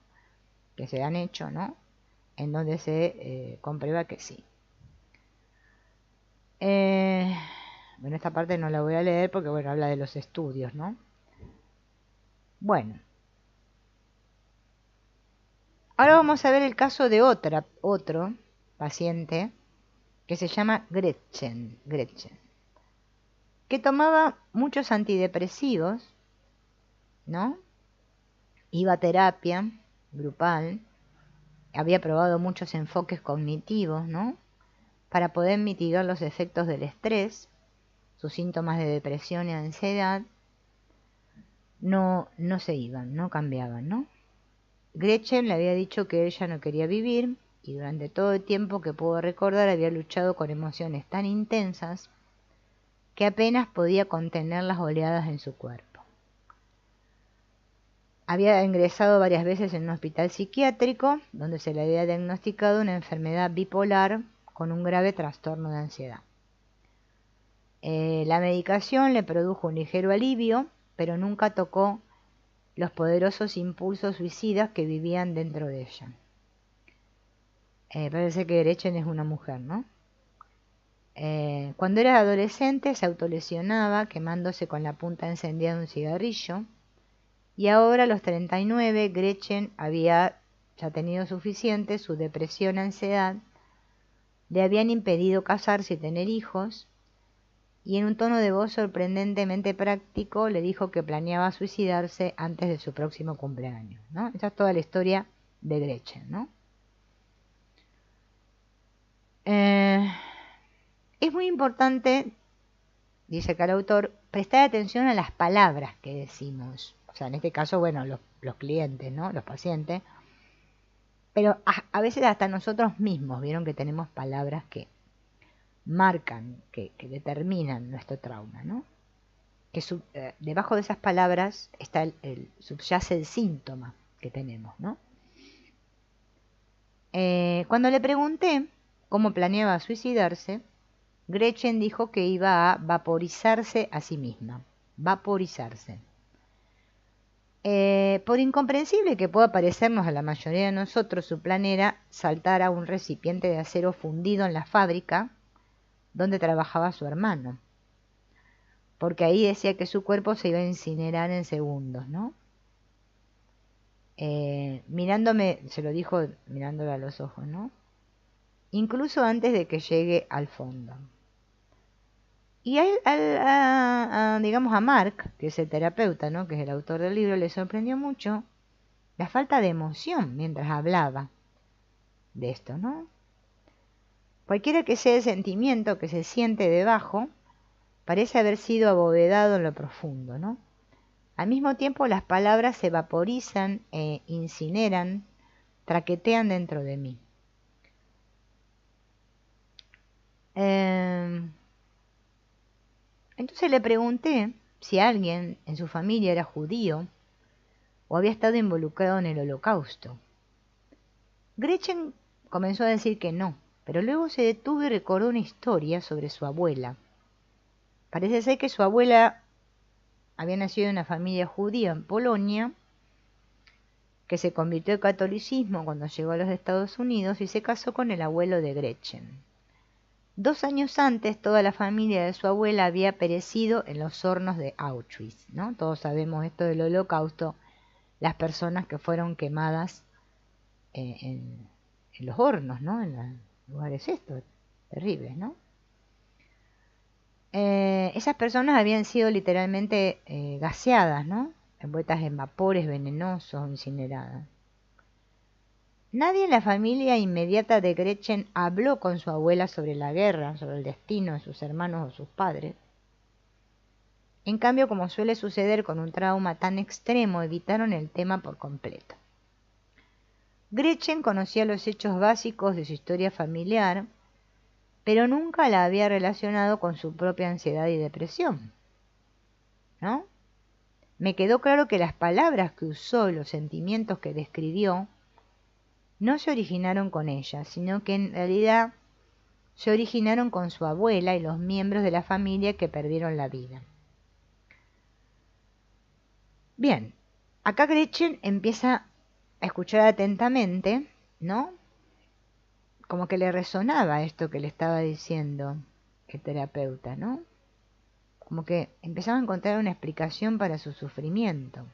que se han hecho, ¿no?, en donde se comprueba que sí. Bueno, esta parte no la voy a leer porque, bueno, habla de los estudios, ¿no? Bueno. Ahora vamos a ver el caso de otro paciente que se llama Gretchen, que tomaba muchos antidepresivos, ¿no? Iba a terapia grupal, había probado muchos enfoques cognitivos, ¿no?, para poder mitigar los efectos del estrés, sus síntomas de depresión y ansiedad no se iban, no cambiaban, ¿no? Gretchen le había dicho que ella no quería vivir y durante todo el tiempo que pudo recordar había luchado con emociones tan intensas que apenas podía contener las oleadas en su cuerpo. Había ingresado varias veces en un hospital psiquiátrico donde se le había diagnosticado una enfermedad bipolar con un grave trastorno de ansiedad. La medicación le produjo un ligero alivio, pero nunca tocó los poderosos impulsos suicidas que vivían dentro de ella. Parece que Gretchen es una mujer, ¿no? Cuando era adolescente se autolesionaba quemándose con la punta encendida de un cigarrillo, y ahora a los 39 Gretchen había ya tenido suficiente. Su depresión y ansiedad le habían impedido casarse y tener hijos, y en un tono de voz sorprendentemente práctico le dijo que planeaba suicidarse antes de su próximo cumpleaños, ¿no? Esa es toda la historia de Gretchen, ¿no? Es muy importante, dice acá el autor, prestar atención a las palabras que decimos. O sea, en este caso, bueno, los clientes, ¿no?, los pacientes. Pero a veces hasta nosotros mismos, vieron que tenemos palabras que marcan, que determinan nuestro trauma, ¿no? Que debajo de esas palabras está subyace el síntoma que tenemos, ¿no? Cuando le pregunté cómo planeaba suicidarse, Gretchen dijo que iba a vaporizarse a sí misma. Vaporizarse. Por incomprensible que pueda parecernos a la mayoría de nosotros, su plan era saltar a un recipiente de acero fundido en la fábrica donde trabajaba su hermano, porque ahí decía que su cuerpo se iba a incinerar en segundos, ¿no? Mirándome, se lo dijo mirándole a los ojos, ¿no?, incluso antes de que llegue al fondo. Y digamos a Mark, que es el terapeuta, ¿no?, que es el autor del libro, le sorprendió mucho la falta de emoción mientras hablaba de esto, ¿no? Cualquiera que sea el sentimiento que se siente debajo, parece haber sido abovedado en lo profundo, ¿no? Al mismo tiempo las palabras se vaporizan e incineran, traquetean dentro de mí. Entonces le pregunté si alguien en su familia era judío o había estado involucrado en el Holocausto. Gretchen comenzó a decir que no, pero luego se detuvo y recordó una historia sobre su abuela. Parece ser que su abuela había nacido en una familia judía en Polonia, que se convirtió al catolicismo cuando llegó a los Estados Unidos y se casó con el abuelo de Gretchen. 2 años antes, toda la familia de su abuela había perecido en los hornos de Auschwitz, ¿no? Todos sabemos esto del Holocausto, las personas que fueron quemadas en los hornos, ¿no? En los lugares estos, terribles, ¿no? Esas personas habían sido literalmente gaseadas, ¿no? Envueltas en vapores venenosos, incineradas. Nadie en la familia inmediata de Gretchen habló con su abuela sobre la guerra, sobre el destino de sus hermanos o sus padres. En cambio, como suele suceder con un trauma tan extremo, evitaron el tema por completo. Gretchen conocía los hechos básicos de su historia familiar, pero nunca la había relacionado con su propia ansiedad y depresión, ¿no? Me quedó claro que las palabras que usó y los sentimientos que describió no se originaron con ella, sino que en realidad se originaron con su abuela y los miembros de la familia que perdieron la vida. Bien, acá Gretchen empieza a escuchar atentamente, ¿no? Como que le resonaba esto que le estaba diciendo el terapeuta, ¿no? Como que empezaba a encontrar una explicación para su sufrimiento.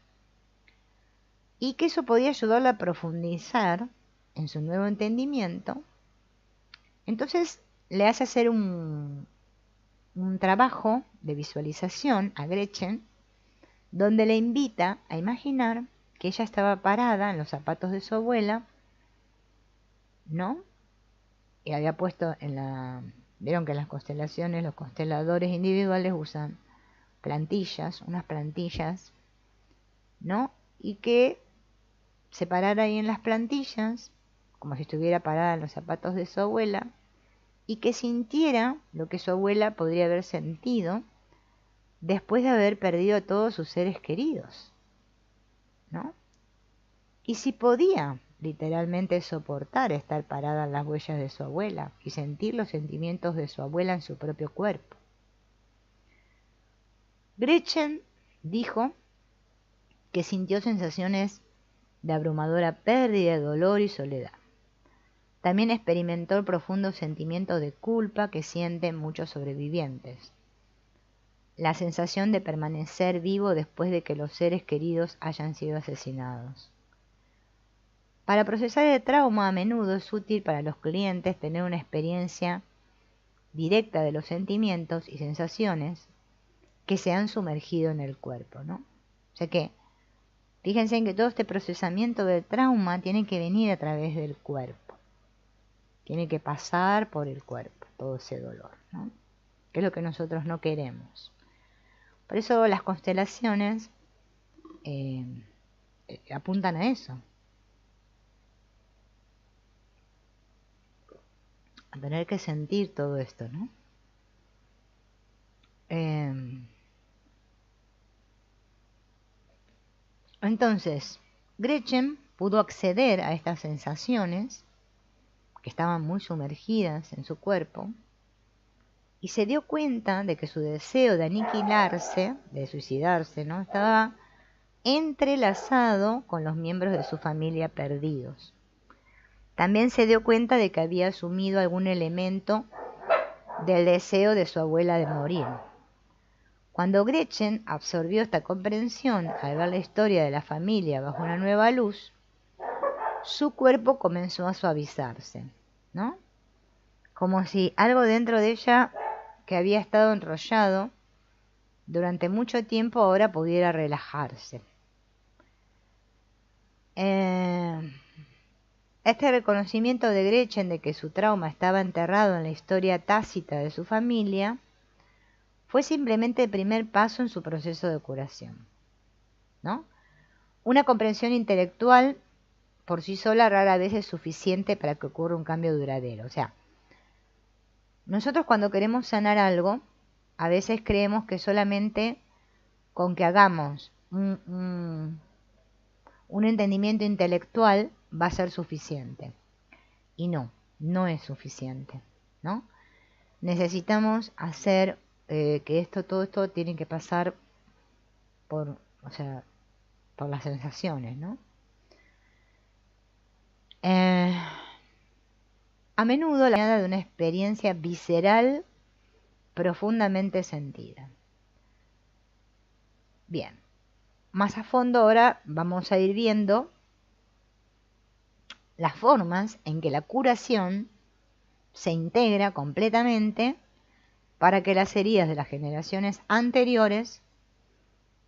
Y que eso podía ayudarla a profundizar en su nuevo entendimiento. Entonces le hace hacer un trabajo de visualización a Gretchen, donde le invita a imaginar que ella estaba parada en los zapatos de su abuela, ¿no? Y había puesto vieron que en las constelaciones los consteladores individuales usan plantillas, unas plantillas, ¿no? Y que se parara ahí en las plantillas, como si estuviera parada en los zapatos de su abuela, y que sintiera lo que su abuela podría haber sentido después de haber perdido a todos sus seres queridos, ¿no? Y si podía literalmente soportar estar parada en las huellas de su abuela y sentir los sentimientos de su abuela en su propio cuerpo. Gretchen dijo que sintió sensaciones de abrumadora pérdida, dolor y soledad. También experimentó el profundo sentimiento de culpa que sienten muchos sobrevivientes. La sensación de permanecer vivo después de que los seres queridos hayan sido asesinados. Para procesar el trauma, a menudo es útil para los clientes tener una experiencia directa de los sentimientos y sensaciones que se han sumergido en el cuerpo, ¿no? O sea que, fíjense en que todo este procesamiento del trauma tiene que venir a través del cuerpo. Tiene que pasar por el cuerpo, todo ese dolor, ¿no? Que es lo que nosotros no queremos. Por eso las constelaciones apuntan a eso. A tener que sentir todo esto, ¿no? Entonces, Gretchen pudo acceder a estas sensaciones que estaban muy sumergidas en su cuerpo y se dio cuenta de que su deseo de aniquilarse, de suicidarse, ¿no? Estaba entrelazado con los miembros de su familia perdidos. También se dio cuenta de que había asumido algún elemento del deseo de su abuela de morir. Cuando Gretchen absorbió esta comprensión al ver la historia de la familia bajo una nueva luz, su cuerpo comenzó a suavizarse, ¿no? Como si algo dentro de ella que había estado enrollado durante mucho tiempo ahora pudiera relajarse. Este reconocimiento de Gretchen de que su trauma estaba enterrado en la historia tácita de su familia fue simplemente el primer paso en su proceso de curación, ¿no? Una comprensión intelectual por sí sola rara vez es suficiente para que ocurra un cambio duradero. O sea, nosotros cuando queremos sanar algo, a veces creemos que solamente con que hagamos un un entendimiento intelectual va a ser suficiente. Y no, no es suficiente, ¿no? Necesitamos hacer que todo esto tiene que pasar por, o sea, por las sensaciones, ¿no? A menudo la idea de una experiencia visceral profundamente sentida. Bien, más a fondo ahora vamos a ir viendo las formas en que la curación se integra completamente para que las heridas de las generaciones anteriores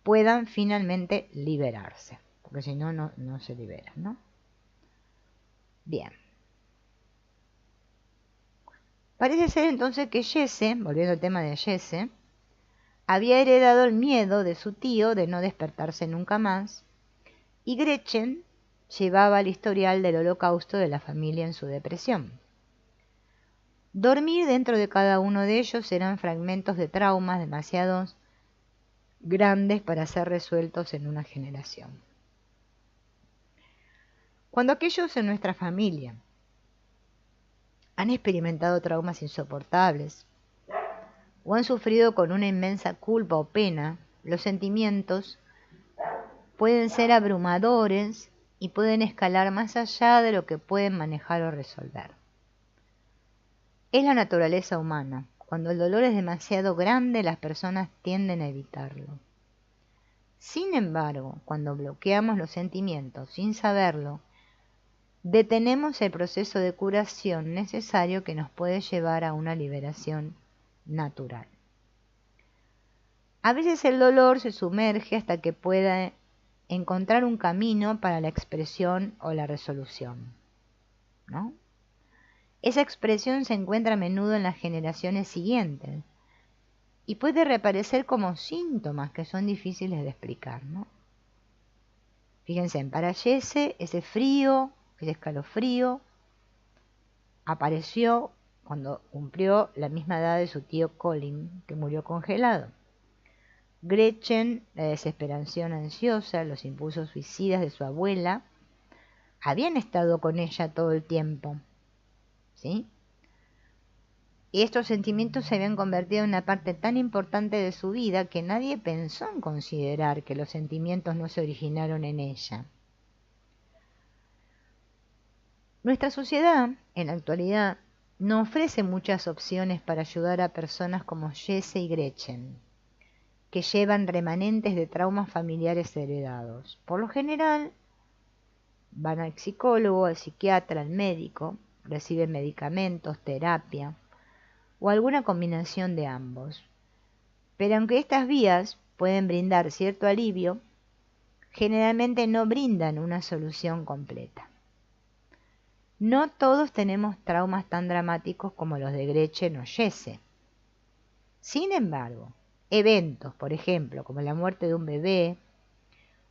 puedan finalmente liberarse, porque si no, no se liberan, ¿no? Bien. Parece ser entonces que Jesse, volviendo al tema de Jesse, había heredado el miedo de su tío de no despertarse nunca más, y Gretchen llevaba el historial del holocausto de la familia en su depresión. Dormir dentro de cada uno de ellos eran fragmentos de traumas demasiado grandes para ser resueltos en una generación. Cuando aquellos en nuestra familia han experimentado traumas insoportables o han sufrido con una inmensa culpa o pena, los sentimientos pueden ser abrumadores y pueden escalar más allá de lo que pueden manejar o resolver. Es la naturaleza humana. Cuando el dolor es demasiado grande, las personas tienden a evitarlo. Sin embargo, cuando bloqueamos los sentimientos sin saberlo, detenemos el proceso de curación necesario que nos puede llevar a una liberación natural. A veces el dolor se sumerge hasta que pueda encontrar un camino para la expresión o la resolución, ¿no? Esa expresión se encuentra a menudo en las generaciones siguientes y puede reaparecer como síntomas que son difíciles de explicar, ¿no? Fíjense, para Jesse ese frío, ese escalofrío, apareció cuando cumplió la misma edad de su tío Colin, que murió congelado. Gretchen, la desesperación ansiosa, los impulsos suicidas de su abuela, habían estado con ella todo el tiempo, ¿sí? Y estos sentimientos se habían convertido en una parte tan importante de su vida que nadie pensó en considerar que los sentimientos no se originaron en ella. Nuestra sociedad, en la actualidad, no ofrece muchas opciones para ayudar a personas como Jesse y Gretchen, que llevan remanentes de traumas familiares heredados. Por lo general, van al psicólogo, al psiquiatra, al médico, reciben medicamentos, terapia o alguna combinación de ambos. Pero aunque estas vías pueden brindar cierto alivio, generalmente no brindan una solución completa. No todos tenemos traumas tan dramáticos como los de Gretchen o Jesse. Sin embargo, eventos, por ejemplo, como la muerte de un bebé,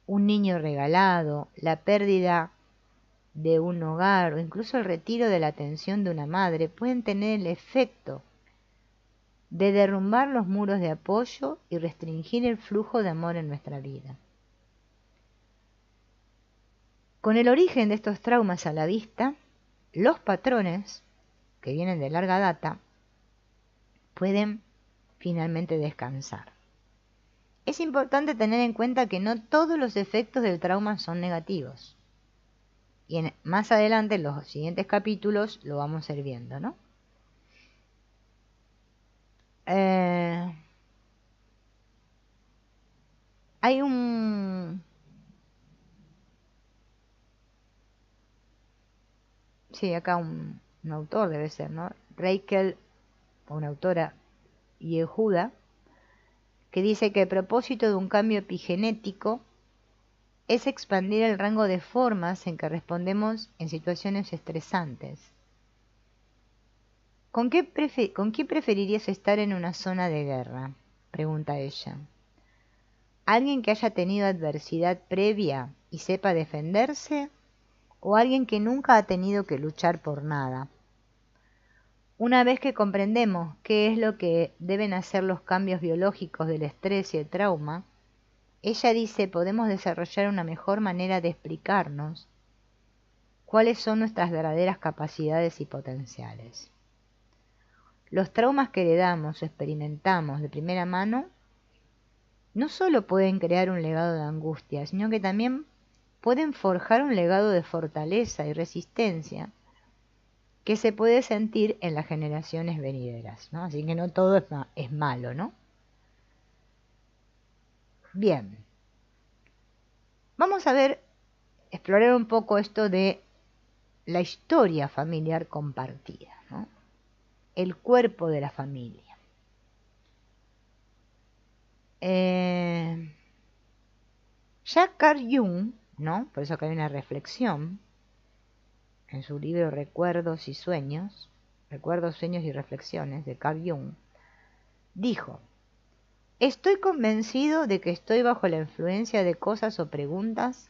un niño regalado, la pérdida de un hogar o incluso el retiro de la atención de una madre pueden tener el efecto de derrumbar los muros de apoyo y restringir el flujo de amor en nuestra vida. Con el origen de estos traumas a la vista, los patrones, que vienen de larga data, pueden finalmente descansar. Es importante tener en cuenta que no todos los efectos del trauma son negativos. Y más adelante, en los siguientes capítulos, lo vamos a ir viendo, ¿no? Hay sí, acá un autor debe ser, ¿no? Reikel, una autora, Yehuda, que dice que el propósito de un cambio epigenético es expandir el rango de formas en que respondemos en situaciones estresantes. ¿Con quién preferirías estar en una zona de guerra?, pregunta ella. ¿Alguien que haya tenido adversidad previa y sepa defenderse? ¿O alguien que nunca ha tenido que luchar por nada? Una vez que comprendemos qué es lo que deben hacer los cambios biológicos del estrés y el trauma, ella dice, podemos desarrollar una mejor manera de explicarnos cuáles son nuestras verdaderas capacidades y potenciales. Los traumas que heredamos o experimentamos de primera mano no solo pueden crear un legado de angustia, sino que también pueden forjar un legado de fortaleza y resistencia que se puede sentir en las generaciones venideras, ¿no? Así que no todo es malo, ¿no? Bien, vamos a explorar un poco esto de la historia familiar compartida, ¿no? El cuerpo de la familia. Jacques Carl Jung, ¿no? Por eso acá hay una reflexión en su libro Recuerdos, Sueños y Reflexiones de Carl Jung, dijo: estoy convencido de que estoy bajo la influencia de cosas o preguntas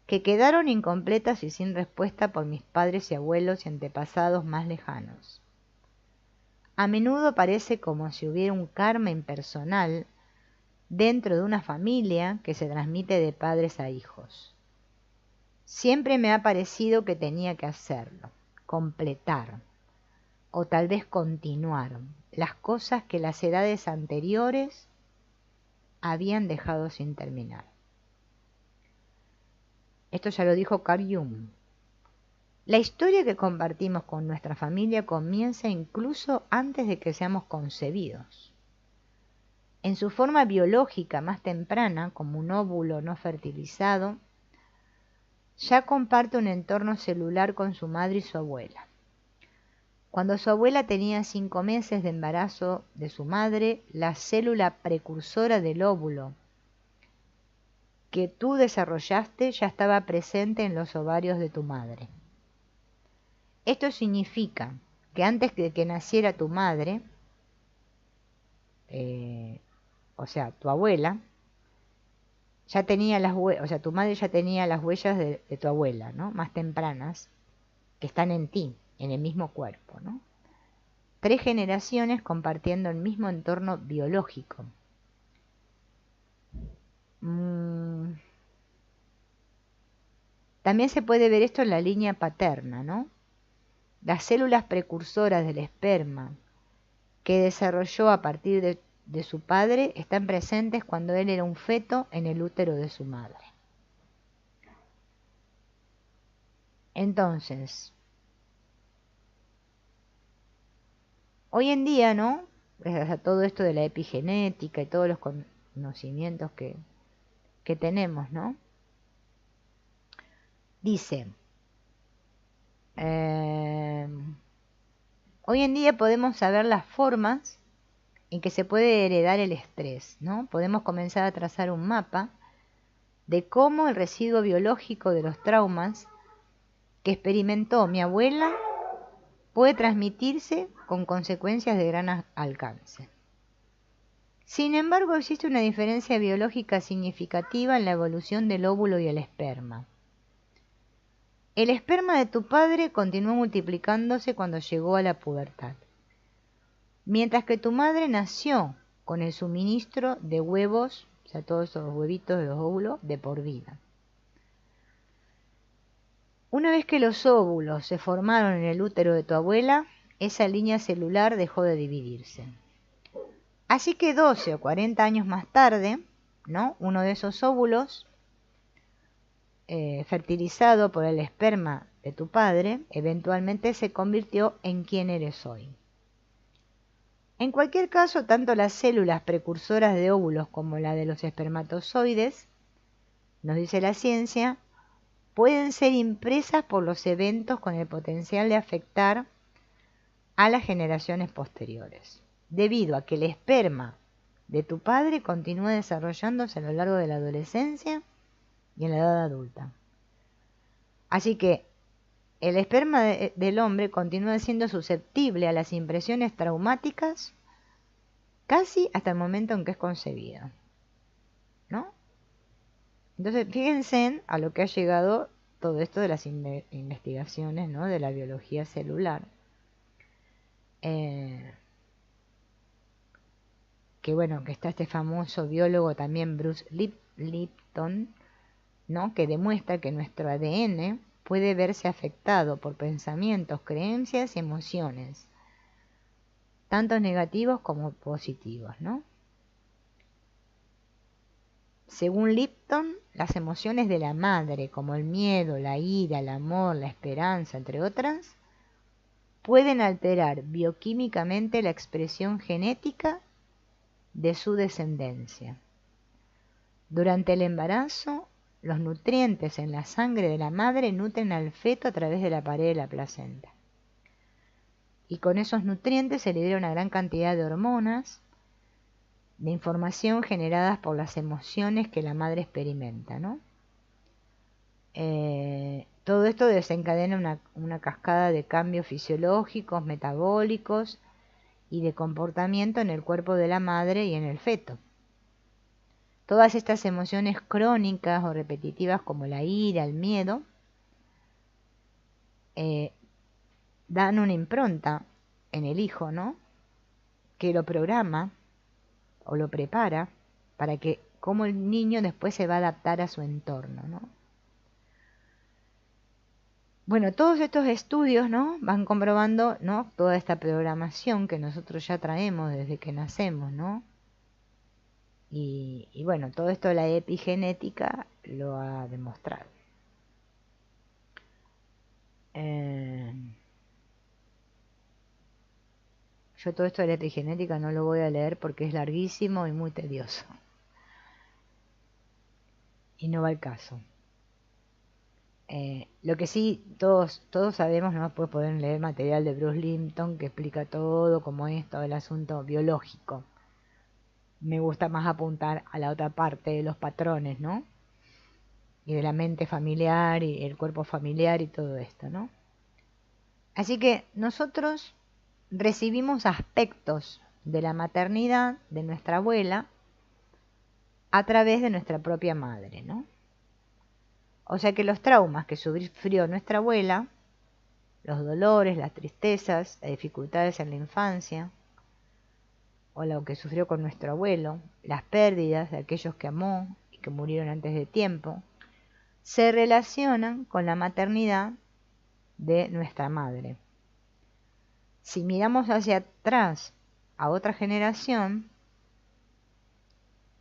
que quedaron incompletas y sin respuesta por mis padres y abuelos y antepasados más lejanos. A menudo parece como si hubiera un karma impersonal dentro de una familia que se transmite de padres a hijos. Siempre me ha parecido que tenía que hacerlo, completar, o tal vez continuar las cosas que las edades anteriores habían dejado sin terminar. Esto ya lo dijo Carl Jung. La historia que compartimos con nuestra familia comienza incluso antes de que seamos concebidos. En su forma biológica más temprana, como un óvulo no fertilizado, ya comparte un entorno celular con su madre y su abuela. Cuando su abuela tenía 5 meses de embarazo de su madre, la célula precursora del óvulo que tú desarrollaste ya estaba presente en los ovarios de tu madre. Esto significa que antes de que naciera tu madre, o sea, tu abuela, ya tenía tu madre ya tenía las huellas de tu abuela, ¿no? Más tempranas, que están en ti, en el mismo cuerpo, ¿no? 3 generaciones compartiendo el mismo entorno biológico. También se puede ver esto en la línea paterna, ¿no? Las células precursoras del esperma que desarrolló a partir de su padre están presentes cuando él era un feto en el útero de su madre. Entonces, hoy en día, ¿no? Gracias a todo esto de la epigenética y todos los conocimientos que tenemos, ¿no? Dice, hoy en día podemos saber las formas en que se puede heredar el estrés, ¿no? Podemos comenzar a trazar un mapa de cómo el residuo biológico de los traumas que experimentó mi abuela puede transmitirse con consecuencias de gran alcance. Sin embargo, existe una diferencia biológica significativa en la evolución del óvulo y el esperma. El esperma de tu padre continuó multiplicándose cuando llegó a la pubertad, mientras que tu madre nació con el suministro de huevos, o sea, todos esos huevitos de los óvulos, de por vida. Una vez que los óvulos se formaron en el útero de tu abuela, esa línea celular dejó de dividirse. Así que 12 o 40 años más tarde, ¿no? Uno de esos óvulos, fertilizado por el esperma de tu padre, eventualmente se convirtió en quien eres hoy. En cualquier caso, tanto las células precursoras de óvulos como la de los espermatozoides, nos dice la ciencia, pueden ser impresas por los eventos con el potencial de afectar a las generaciones posteriores, debido a que el esperma de tu padre continúa desarrollándose a lo largo de la adolescencia y en la edad adulta. Así que el esperma del hombre continúa siendo susceptible a las impresiones traumáticas casi hasta el momento en que es concebido, ¿no? Entonces, fíjense a lo que ha llegado todo esto de las investigaciones, ¿no? De la biología celular. que bueno, que está este famoso biólogo también, Bruce Lipton, ¿no? Que demuestra que nuestro ADN puede verse afectado por pensamientos, creencias y emociones, tanto negativos como positivos, ¿no? Según Lipton, las emociones de la madre, como el miedo, la ira, el amor, la esperanza, entre otras, pueden alterar bioquímicamente la expresión genética de su descendencia. Durante el embarazo, los nutrientes en la sangre de la madre nutren al feto a través de la pared de la placenta. Y con esos nutrientes se libera una gran cantidad de hormonas, de información generadas por las emociones que la madre experimenta, ¿no? Todo esto desencadena una cascada de cambios fisiológicos, metabólicos y de comportamiento en el cuerpo de la madre y en el feto. Todas estas emociones crónicas o repetitivas como la ira, el miedo, dan una impronta en el hijo, ¿no? Que lo programa o lo prepara para que cómo el niño después se va a adaptar a su entorno, ¿no? Bueno, todos estos estudios, ¿no? Van comprobando, ¿no? Toda esta programación que nosotros ya traemos desde que nacemos, ¿no? Y bueno, todo esto de la epigenética lo ha demostrado. Yo todo esto de la epigenética no lo voy a leer porque es larguísimo y muy tedioso. Y no va al caso. Lo que sí, todos sabemos, ¿no? Pues pueden leer material de Bruce Lipton que explica todo, cómo es todo el asunto biológico. Me gusta más apuntar a la otra parte de los patrones, ¿no? Y de la mente familiar y el cuerpo familiar y todo esto, ¿no? Así que nosotros recibimos aspectos de la maternidad de nuestra abuela a través de nuestra propia madre, ¿no? O sea que los traumas que sufrió nuestra abuela, los dolores, las tristezas, las dificultades en la infancia, o lo que sufrió con nuestro abuelo, las pérdidas de aquellos que amó y que murieron antes de tiempo, se relacionan con la maternidad de nuestra madre. Si miramos hacia atrás a otra generación,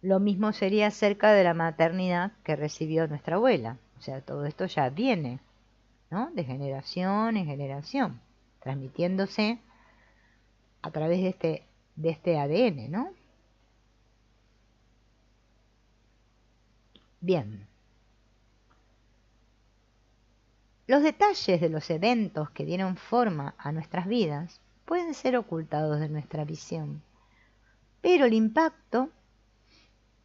lo mismo sería acerca de la maternidad que recibió nuestra abuela. O sea, todo esto ya viene, ¿no? De generación en generación, transmitiéndose a través de este ADN, ¿no? Bien. Los detalles de los eventos que dieron forma a nuestras vidas pueden ser ocultados de nuestra visión, pero el impacto,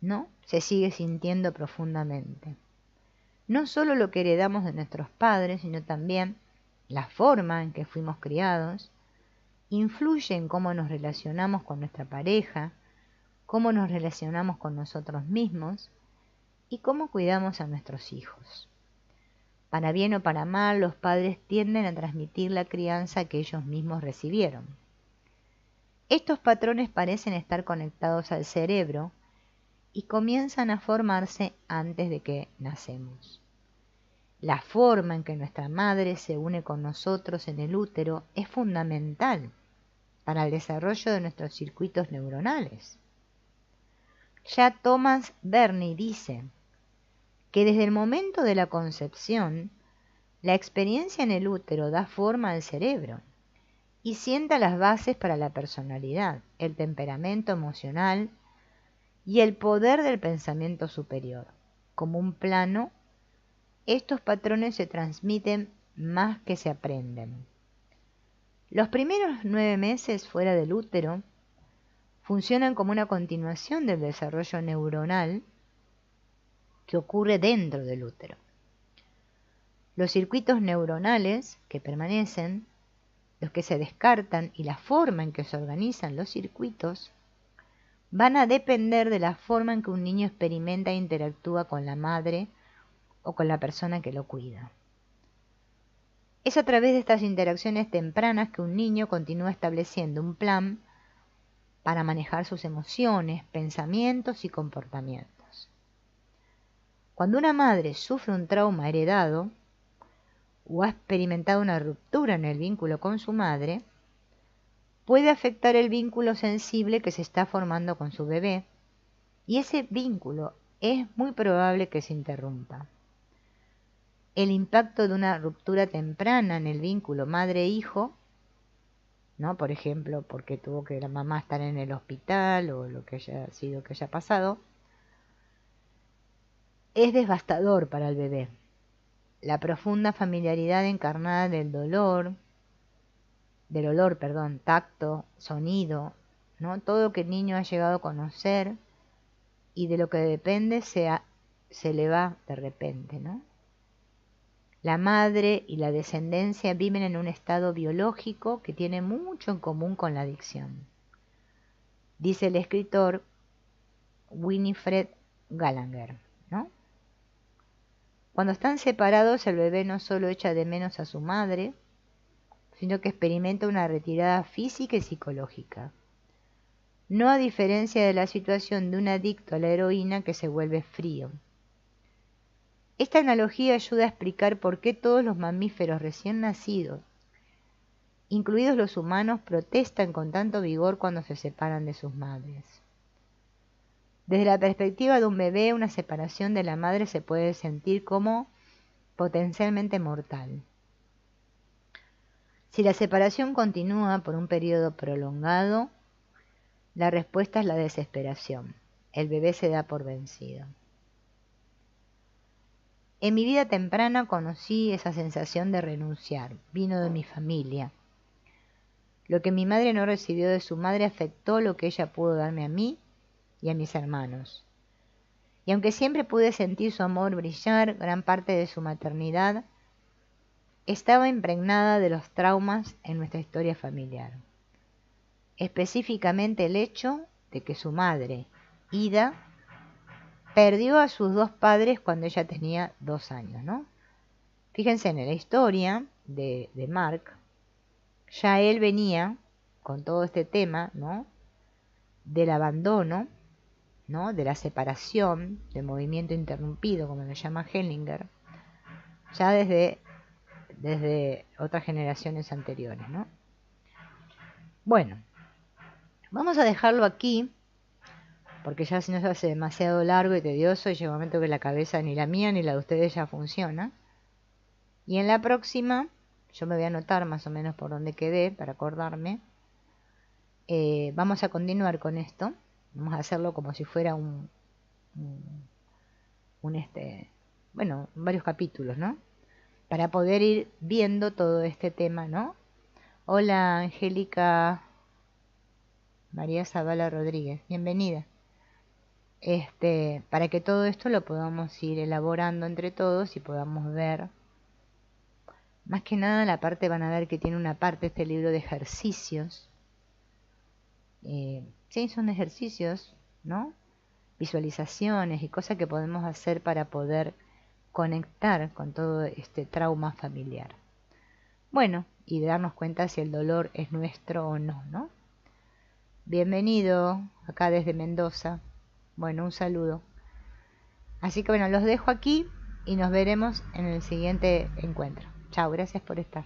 ¿no? Se sigue sintiendo profundamente. No solo lo que heredamos de nuestros padres, sino también la forma en que fuimos criados, influye en cómo nos relacionamos con nuestra pareja, cómo nos relacionamos con nosotros mismos y cómo cuidamos a nuestros hijos. Para bien o para mal, los padres tienden a transmitir la crianza que ellos mismos recibieron. Estos patrones parecen estar conectados al cerebro y comienzan a formarse antes de que nacemos. La forma en que nuestra madre se une con nosotros en el útero es fundamental para el desarrollo de nuestros circuitos neuronales. Ya Thomas Berney dice que desde el momento de la concepción, la experiencia en el útero da forma al cerebro y sienta las bases para la personalidad, el temperamento emocional y el poder del pensamiento superior. Como un plano, estos patrones se transmiten más que se aprenden. Los primeros 9 meses fuera del útero funcionan como una continuación del desarrollo neuronal que ocurre dentro del útero. Los circuitos neuronales que permanecen, los que se descartan y la forma en que se organizan los circuitos van a depender de la forma en que un niño experimenta e interactúa con la madre o con la persona que lo cuida. Es a través de estas interacciones tempranas que un niño continúa estableciendo un plan para manejar sus emociones, pensamientos y comportamientos. Cuando una madre sufre un trauma heredado o ha experimentado una ruptura en el vínculo con su madre, puede afectar el vínculo sensible que se está formando con su bebé, y ese vínculo es muy probable que se interrumpa. El impacto de una ruptura temprana en el vínculo madre-hijo, ¿no? Por ejemplo, porque tuvo que la mamá estar en el hospital o lo que haya sido que haya pasado, es devastador para el bebé. La profunda familiaridad encarnada del olor, tacto, sonido, ¿no? Todo lo que el niño ha llegado a conocer y de lo que depende se le va de repente, ¿no? La madre y la descendencia viven en un estado biológico que tiene mucho en común con la adicción, dice el escritor Winifred Gallagher, ¿no? Cuando están separados, el bebé no solo echa de menos a su madre, sino que experimenta una retirada física y psicológica. No a diferencia de la situación de un adicto a la heroína que se vuelve frío. Esta analogía ayuda a explicar por qué todos los mamíferos recién nacidos, incluidos los humanos, protestan con tanto vigor cuando se separan de sus madres. Desde la perspectiva de un bebé, una separación de la madre se puede sentir como potencialmente mortal. Si la separación continúa por un periodo prolongado, la respuesta es la desesperación. El bebé se da por vencido. En mi vida temprana conocí esa sensación de renunciar. Vino de mi familia. Lo que mi madre no recibió de su madre afectó lo que ella pudo darme a mí y a mis hermanos. Y aunque siempre pude sentir su amor brillar, gran parte de su maternidad estaba impregnada de los traumas en nuestra historia familiar. Específicamente el hecho de que su madre, Ida, perdió a sus dos padres cuando ella tenía 2 años, ¿no? Fíjense en la historia de Mark, ya él venía con todo este tema, ¿no? Del abandono, ¿no? De la separación, del movimiento interrumpido, como lo llama Hellinger, ya desde otras generaciones anteriores, ¿no? Bueno, vamos a dejarlo aquí, porque ya si no se hace demasiado largo y tedioso y llega un momento que la cabeza ni la mía ni la de ustedes ya funciona. Y en la próxima, yo me voy a anotar más o menos por donde quedé para acordarme. Vamos a continuar con esto. Vamos a hacerlo como si fuera varios capítulos, ¿no? Para poder ir viendo todo este tema, ¿no? Hola, Angélica María Zavala Rodríguez, bienvenida. Para que todo esto lo podamos ir elaborando entre todos y podamos ver. Más que nada la parte, van a ver que tiene una parte este libro de ejercicios. Sí, son ejercicios, ¿no? Visualizaciones y cosas que podemos hacer para poder conectar con todo este trauma familiar. Bueno, y darnos cuenta si el dolor es nuestro o no, ¿no? Bienvenido, acá desde Mendoza. Bueno, un saludo. Así que bueno, los dejo aquí y nos veremos en el siguiente encuentro. Chao, gracias por estar.